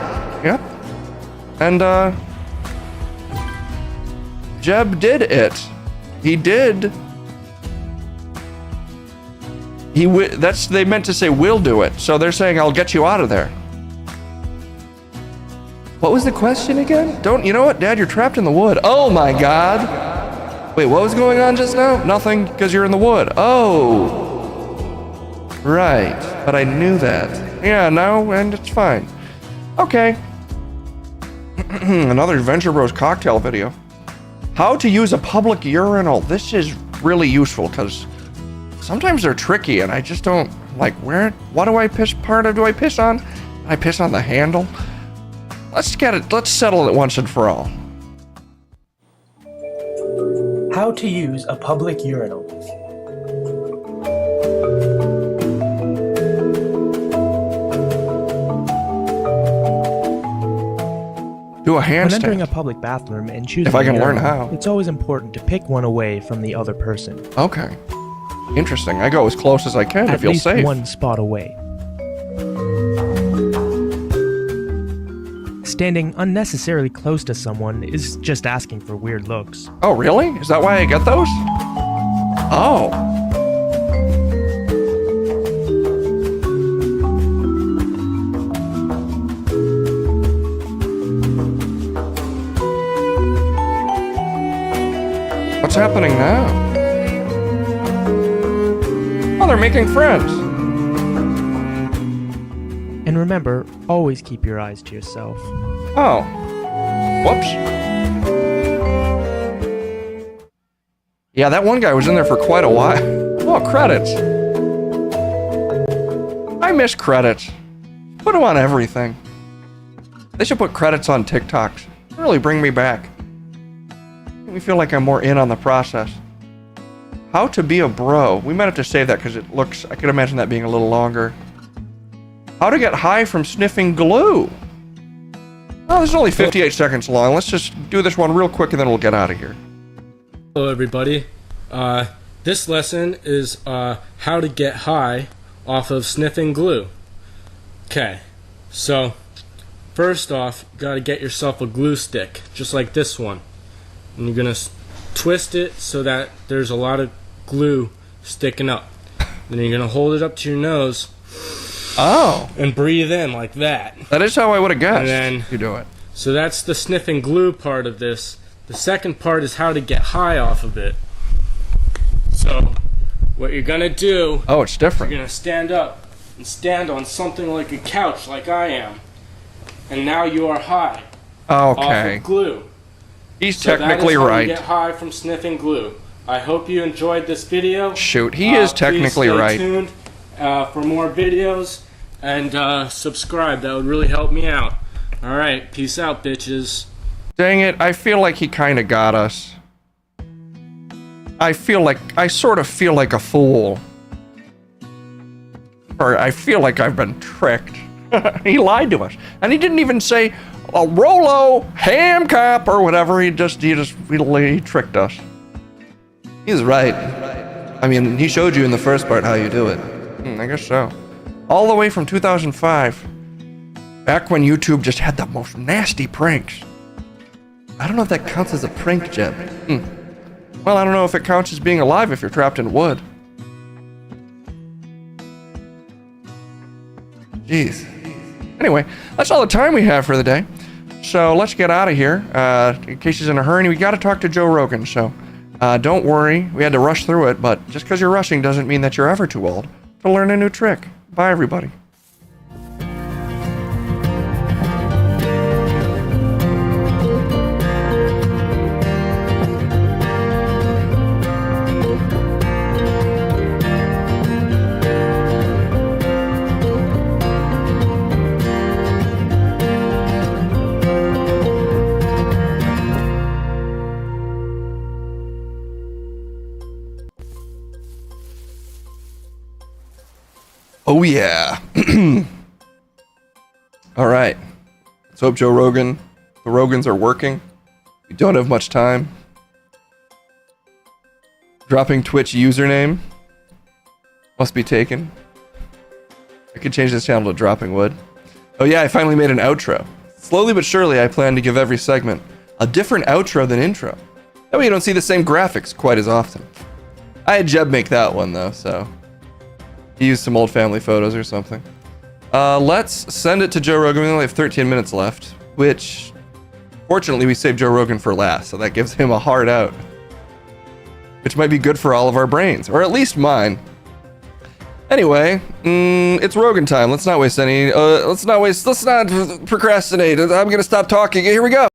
Yep. And, Jeb did it. He did. They meant to say we'll do it. So they're saying I'll get you out of there. What was the question again? You know what, Dad? You're trapped in the wood. Oh my God. Wait, what was going on just now? Nothing, because you're in the wood. Oh. Right. But I knew that. Yeah, no, and it's fine. Okay. Another Venture Bros cocktail video. How to use a public urinal. This is really useful, because sometimes they're tricky, and I just don't, what do I piss on? I piss on the handle? Let's settle it once and for all. How to use a public urinal. Do a When handstand. entering a public bathroom and choosing If I can a learn urinal, how. it's always important to pick one away from the other person. Okay. Interesting. I go as close as I can to At feel least safe. one spot away. Standing unnecessarily close to someone is just asking for weird looks. Oh, really? Is that why I get those? Oh. What's happening now? Oh, they're making friends. And remember, always keep your eyes to yourself. Oh. Whoops. Yeah, that one guy was in there for quite a while. Oh, credits. I miss credits. Put them on everything. They should put credits on TikToks. Really bring me back. Make me feel like I'm more in on the process. How to be a bro. We might have to save that because it looks... I could imagine that being a little longer. How to get high from sniffing glue. Oh, this is only 58 seconds long. Let's just do this one real quick and then we'll get out of here. Hello everybody. This lesson is how to get high off of sniffing glue. Okay, so first off, you gotta get yourself a glue stick, just like this one. And you're gonna twist it so that there's a lot of glue sticking up. Then you're gonna hold it up to your nose. Oh. And breathe in like that. That is how I would have guessed. And then you do it. So that's the sniffing glue part of this. The second part is how to get high off of it. So what you're gonna do... Oh, it's different. You're gonna stand up and stand on something like a couch like I am. And now you are high. Okay. Off of glue. He's So technically that is how right. you get high from sniffing glue. I hope you enjoyed this video. Shoot, he is technically please stay right. tuned for more videos and subscribe. That would really help me out. Alright, peace out, bitches. Dang it, I feel like he kinda got us. I sort of feel like a fool. Or I feel like I've been tricked. He lied to us. And he didn't even say, a Rolo, ham cop, or whatever. He tricked us. He's right. I mean, he showed you in the first part how you do it. I guess so. All the way from 2005. Back when YouTube just had the most nasty pranks. I don't know if that counts as a prank, Jeb. Well, I don't know if it counts as being alive if you're trapped in wood. Jeez. Anyway, that's all the time we have for the day. So let's get out of here. In case he's in a hurry, we got to talk to Joe Rogan. So don't worry, we had to rush through it, but just because you're rushing doesn't mean that you're ever too old to learn a new trick. Bye, everybody. Oh yeah. All right. Let's hope the Rogans are working. We don't have much time. Dropping Twitch username must be taken. I could change this channel to Dropping Wood. Oh yeah, I finally made an outro. Slowly but surely, I plan to give every segment a different outro than intro. That way you don't see the same graphics quite as often. I had Jeb make that one though, so he used some old family photos or something. Let's send it to Joe Rogan. We only have 13 minutes left, which fortunately we saved Joe Rogan for last, so that gives him a hard out, which might be good for all of our brains, or at least mine. Anyway, it's Rogan time. Let's not procrastinate. I'm gonna stop talking. Here we go.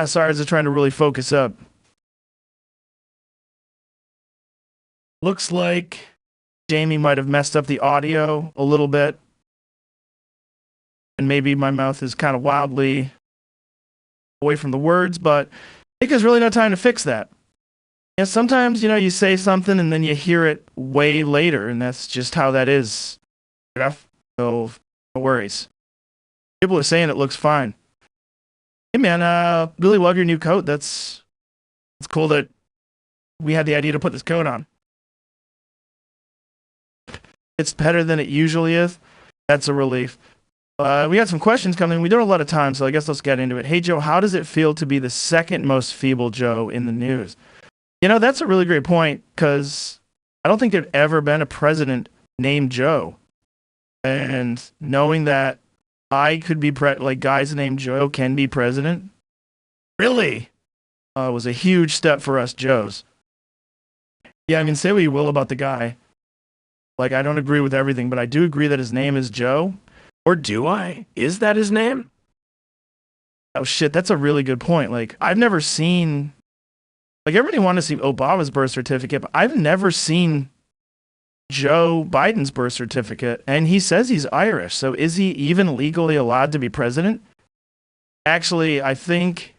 Sorry, I was trying to really focus up. Looks like Jamie might have messed up the audio a little bit. And maybe my mouth is kind of wildly away from the words, but I think there's really no time to fix that. Yeah, sometimes, you say something and then you hear it way later, and that's just how that is. So, no worries. People are saying it looks fine. Hey man, really love your new coat. It's cool that we had the idea to put this coat on. It's better than it usually is. That's a relief. We got some questions coming. We don't have a lot of time, so I guess let's get into it. Hey, Joe, how does it feel to be the second most feeble Joe in the news? You know, that's a really great point, because I don't think there'd ever been a president named Joe. And knowing that I could be, like, guys named Joe can be president, really, was a huge step for us Joes. Yeah, I mean, say what you will about the guy. Like, I don't agree with everything, but I do agree that his name is Joe. Or do I? Is that his name? Oh shit, that's a really good point. Like, I've never seen, like, everybody wanted to see Obama's birth certificate, but I've never seen Joe Biden's birth certificate, and he says he's Irish, so is he even legally allowed to be president? Actually, I think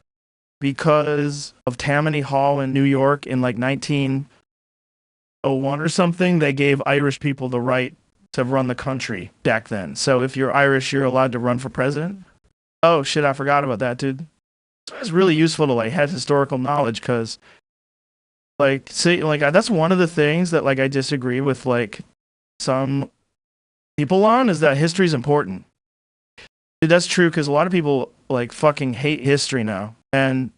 because of Tammany Hall in New York in like 1901 or something, they gave Irish people the right to run the country back then. So if you're Irish, you're allowed to run for president. Oh shit, I forgot about that, dude. So it's really useful to like have historical knowledge, because like, see, like that's one of the things that like I disagree with like some people on, is that history is important. Dude, that's true, because a lot of people like fucking hate history now, and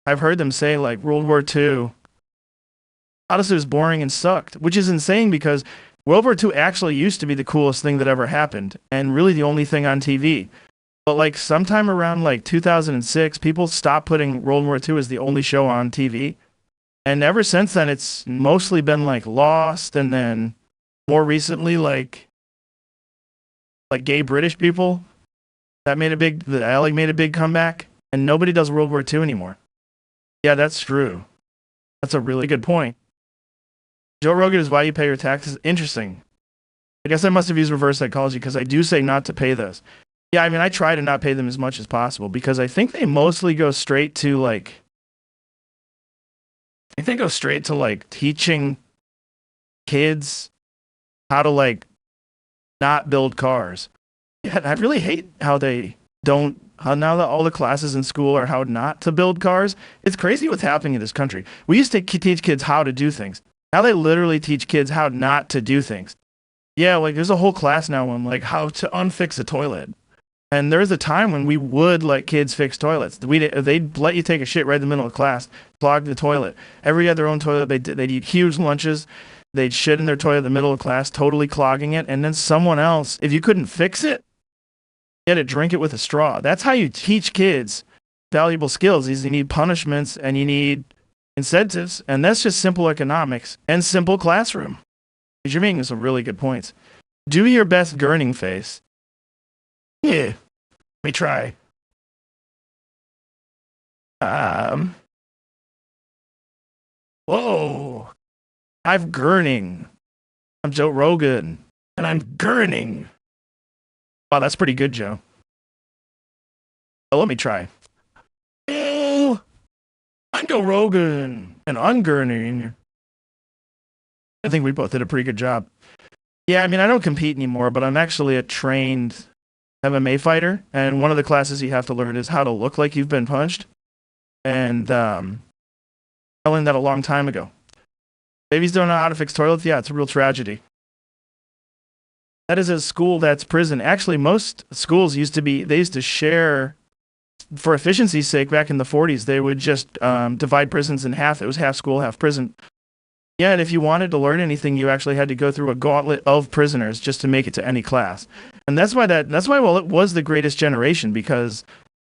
I've heard them say like World War II, honestly, it was boring and sucked, which is insane, because World War II actually used to be the coolest thing that ever happened, and really the only thing on TV. But like sometime around like 2006, people stopped putting World War II as the only show on TV. And ever since then, it's mostly been like Lost, and then more recently, like gay British people. The Ally made a big comeback, and nobody does World War II anymore. Yeah, that's true. That's a really good point. Joe Rogan is why you pay your taxes. Interesting. I guess I must have used reverse psychology, because I do say not to pay those. Yeah, I mean, I try to not pay them as much as possible, because I think they mostly go straight to like, teaching kids how to like not build cars. Yeah, I really hate how they don't, now that all the classes in school are how not to build cars. It's crazy what's happening in this country. We used to teach kids how to do things. Now they literally teach kids how not to do things. Yeah, like there's a whole class now on like how to unfix a toilet. And there's a time when we would let kids fix toilets. They'd let you take a shit right in the middle of class, clog the toilet. Everybody had their own toilet. They'd eat huge lunches. They'd shit in their toilet in the middle of class, totally clogging it. And then someone else, if you couldn't fix it, you had to drink it with a straw. That's how you teach kids valuable skills. Is you need punishments and you need incentives. And that's just simple economics and simple classroom. You're making some really good points. Do your best gurning face. Yeah, let me try. Whoa. I'm gurning. I'm Joe Rogan, and I'm gurning. Wow, that's pretty good, Joe. Oh, let me try. Oh, I'm Joe Rogan, and I'm gurning. I think we both did a pretty good job. Yeah, I mean, I don't compete anymore, but I'm actually a trained MMA fighter, and one of the classes you have to learn is how to look like you've been punched. And I learned that a long time ago. Babies don't know how to fix toilets. Yeah, it's a real tragedy. That is a school that's prison. Actually, most schools used to share, for efficiency's sake, back in the 40s, they would just divide prisons in half. It was half school, half prison. Yeah, and if you wanted to learn anything, you actually had to go through a gauntlet of prisoners just to make it to any class. And that's why it was the greatest generation, because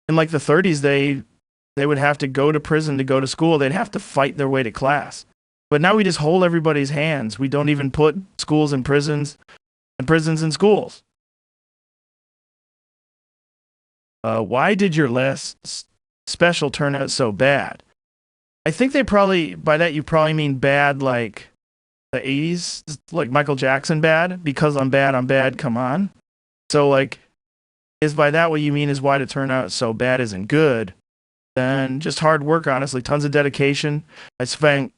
in like the 30s, they would have to go to prison to go to school. They'd have to fight their way to class. But now we just hold everybody's hands. We don't even put schools in prisons and prisons in schools. Why did your last special turn out so bad? I think they probably, by that you probably mean bad like the 80s, like Michael Jackson bad, because I'm bad, come on. So like, is by that what you mean is why the turnout so bad isn't good? Then just hard work, honestly, tons of dedication. I spent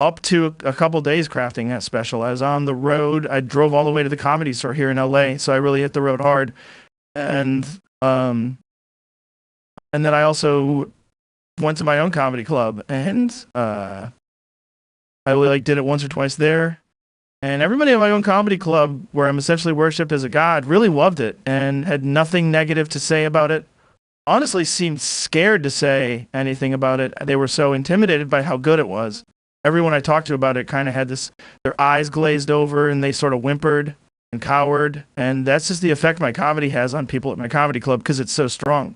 up to a couple days crafting that special. I was on the road. I drove all the way to the Comedy Store here in LA, so I really hit the road hard. And then I also went to my own comedy club, and I only did it once or twice there. And everybody at my own comedy club, where I'm essentially worshipped as a god, really loved it and had nothing negative to say about it. Honestly, seemed scared to say anything about it. They were so intimidated by how good it was. Everyone I talked to about it kind of had their eyes glazed over and they sort of whimpered and cowered. And that's just the effect my comedy has on people at my comedy club because it's so strong.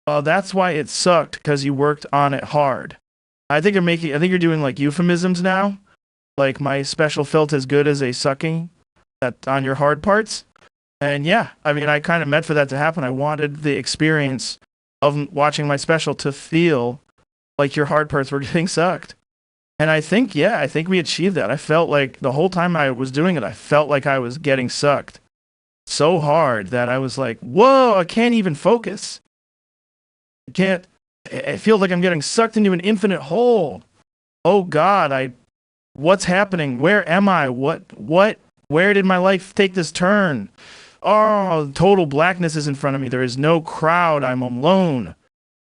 That's why it sucked, because you worked on it hard. I think you're doing like euphemisms now. Like my special felt as good as a sucking that on your hard parts. And yeah, I mean, I kind of meant for that to happen. I wanted the experience of watching my special to feel like your hard parts were getting sucked. And I think we achieved that. I felt like the whole time I was doing it, I felt like I was getting sucked so hard that I was like, whoa, I can't even focus. It feels like I'm getting sucked into an infinite hole. Oh God, what's happening? Where am I? Where did my life take this turn? Oh, total blackness is in front of me. There is no crowd. I'm alone.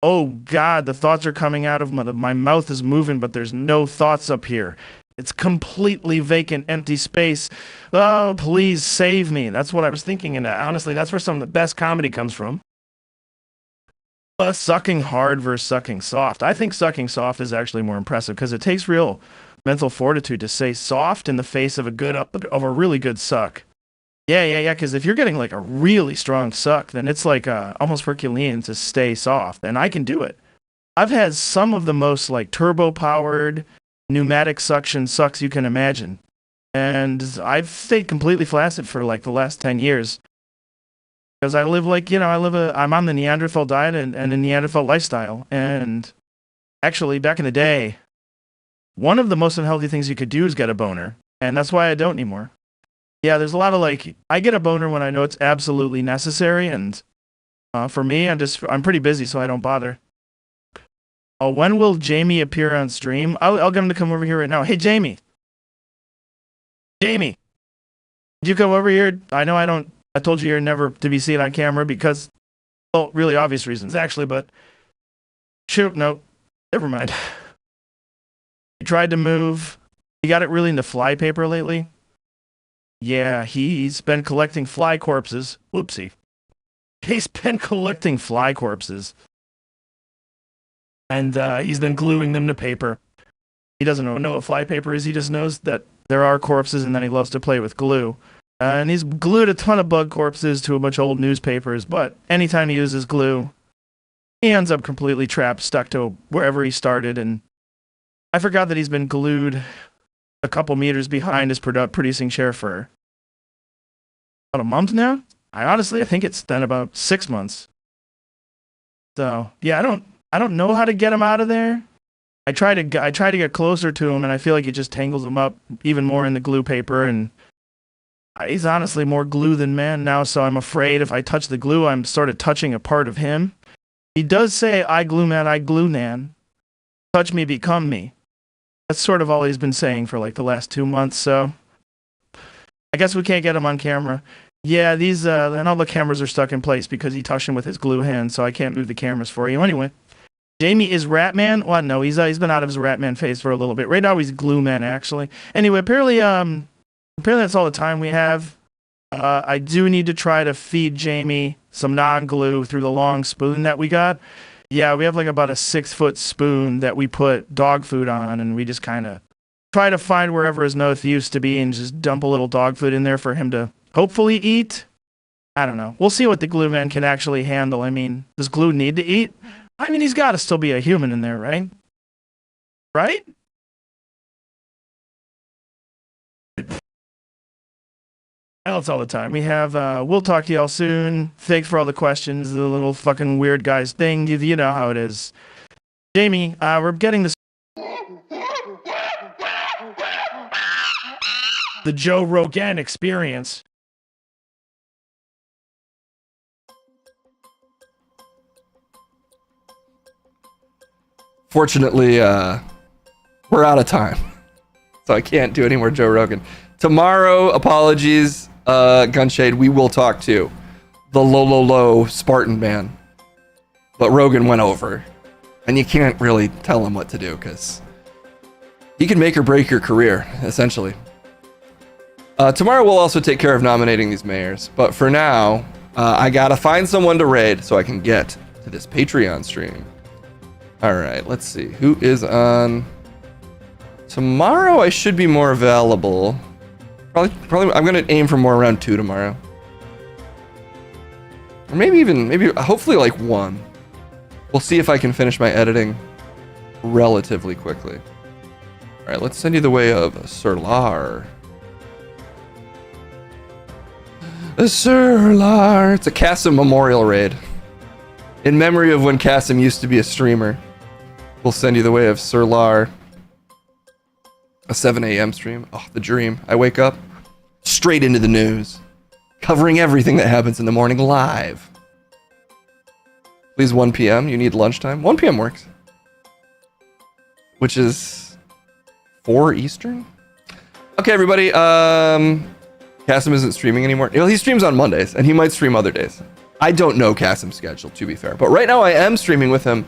Oh God, the thoughts are coming out of my mouth is moving, but there's no thoughts up here. It's completely vacant, empty space. Oh, please save me. That's what I was thinking. And honestly, that's where some of the best comedy comes from. Sucking hard versus sucking soft. I think sucking soft is actually more impressive because it takes real mental fortitude to say soft in the face of a really good suck. Yeah. Because if you're getting like a really strong suck, then it's like almost Herculean to stay soft, and I can do it. I've had some of the most like turbo-powered pneumatic suction sucks you can imagine, and I've stayed completely flaccid for like the last 10 years. Because I live I'm on the Neanderthal diet and the Neanderthal lifestyle. And actually, back in the day, one of the most unhealthy things you could do is get a boner. And that's why I don't anymore. Yeah, there's a lot of I get a boner when I know it's absolutely necessary. And for me, I'm pretty busy, so I don't bother. Oh, when will Jamie appear on stream? I'll get him to come over here right now. Hey, Jamie. Jamie. Did you come over here? I told you you're never to be seen on camera because, well, really obvious reasons, actually, but shoot, no, never mind. He tried to move. He got it really into fly paper lately. Yeah, he's been collecting fly corpses. Whoopsie. He's been collecting fly corpses. And he's been gluing them to paper. He doesn't know what fly paper is. He just knows that there are corpses, and then he loves to play with glue. And he's glued a ton of bug corpses to a bunch of old newspapers, but anytime he uses glue, he ends up completely trapped, stuck to wherever he started. And I forgot that he's been glued a couple meters behind his producing chair for about a month now. I think it's been about 6 months. So yeah, I don't know how to get him out of there. I try to get closer to him, and I feel like it just tangles him up even more in the glue paper. And he's honestly more glue than man now, so I'm afraid if I touch the glue, I'm sort of touching a part of him. He does say, I glue man, I glue nan. Touch me, become me. That's sort of all he's been saying for like the last 2 months, so I guess we can't get him on camera. Yeah, these, and all the cameras are stuck in place because he touched him with his glue hand, so I can't move the cameras for you. Anyway, Jamie is Ratman? Well, no, he's been out of his Ratman phase for a little bit. Right now he's Glue Man, actually. Anyway, apparently that's all the time we have. I do need to try to feed Jamie some non-glue through the long spoon that we got. Yeah, we have like about a 6-foot spoon that we put dog food on, and we just kind of try to find wherever his mouth used to be and just dump a little dog food in there for him to hopefully eat. I don't know. We'll see what the glue man can actually handle. I mean, does glue need to eat? I mean, he's got to still be a human in there, right? Right? That's all the time we have. We'll talk to y'all soon. Thanks for all the questions. The little fucking weird guys thing. You know how it is. Jamie, we're getting this. The Joe Rogan experience. Fortunately, we're out of time, so I can't do any more Joe Rogan. Tomorrow, apologies, Gunshade, we will talk to the low Spartan man. But Rogan went over, and you can't really tell him what to do, because He can make or break your career, essentially. Tomorrow we'll also take care of nominating these mayors, but for now, I gotta find someone to raid so I can get to this Patreon stream. All right, let's see. Who is on? Tomorrow I should be more available. Probably I'm gonna aim for more around 2 tomorrow. Or maybe hopefully like 1. We'll see if I can finish my editing relatively quickly. All right, let's send you the way of Sir Lar. Sir Lar. It's a Kasim memorial raid. In memory of when Kasim used to be a streamer. We'll send you the way of Sir Lar. A 7 a.m. stream. Oh, the dream. I wake up straight into the news. Covering everything that happens in the morning live. Please 1 p.m. You need lunchtime. 1 p.m. works. Which is 4 Eastern? Okay, everybody. Kasim isn't streaming anymore. Well, he streams on Mondays, and he might stream other days. I don't know Kasim's schedule, to be fair. But right now I am streaming with him,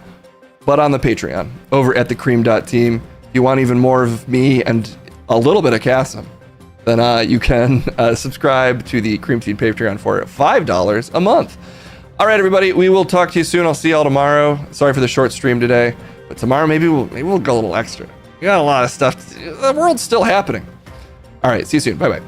but on the Patreon, over at the cream.team. If you want even more of me and a little bit of Kasim, then you can subscribe to the Cream Team Patreon for $5 a month. All right, everybody, we will talk to you soon. I'll see y'all tomorrow. Sorry for the short stream today, but tomorrow maybe we'll go a little extra. We got a lot of stuff. The world's still happening. All right, see you soon. Bye-bye.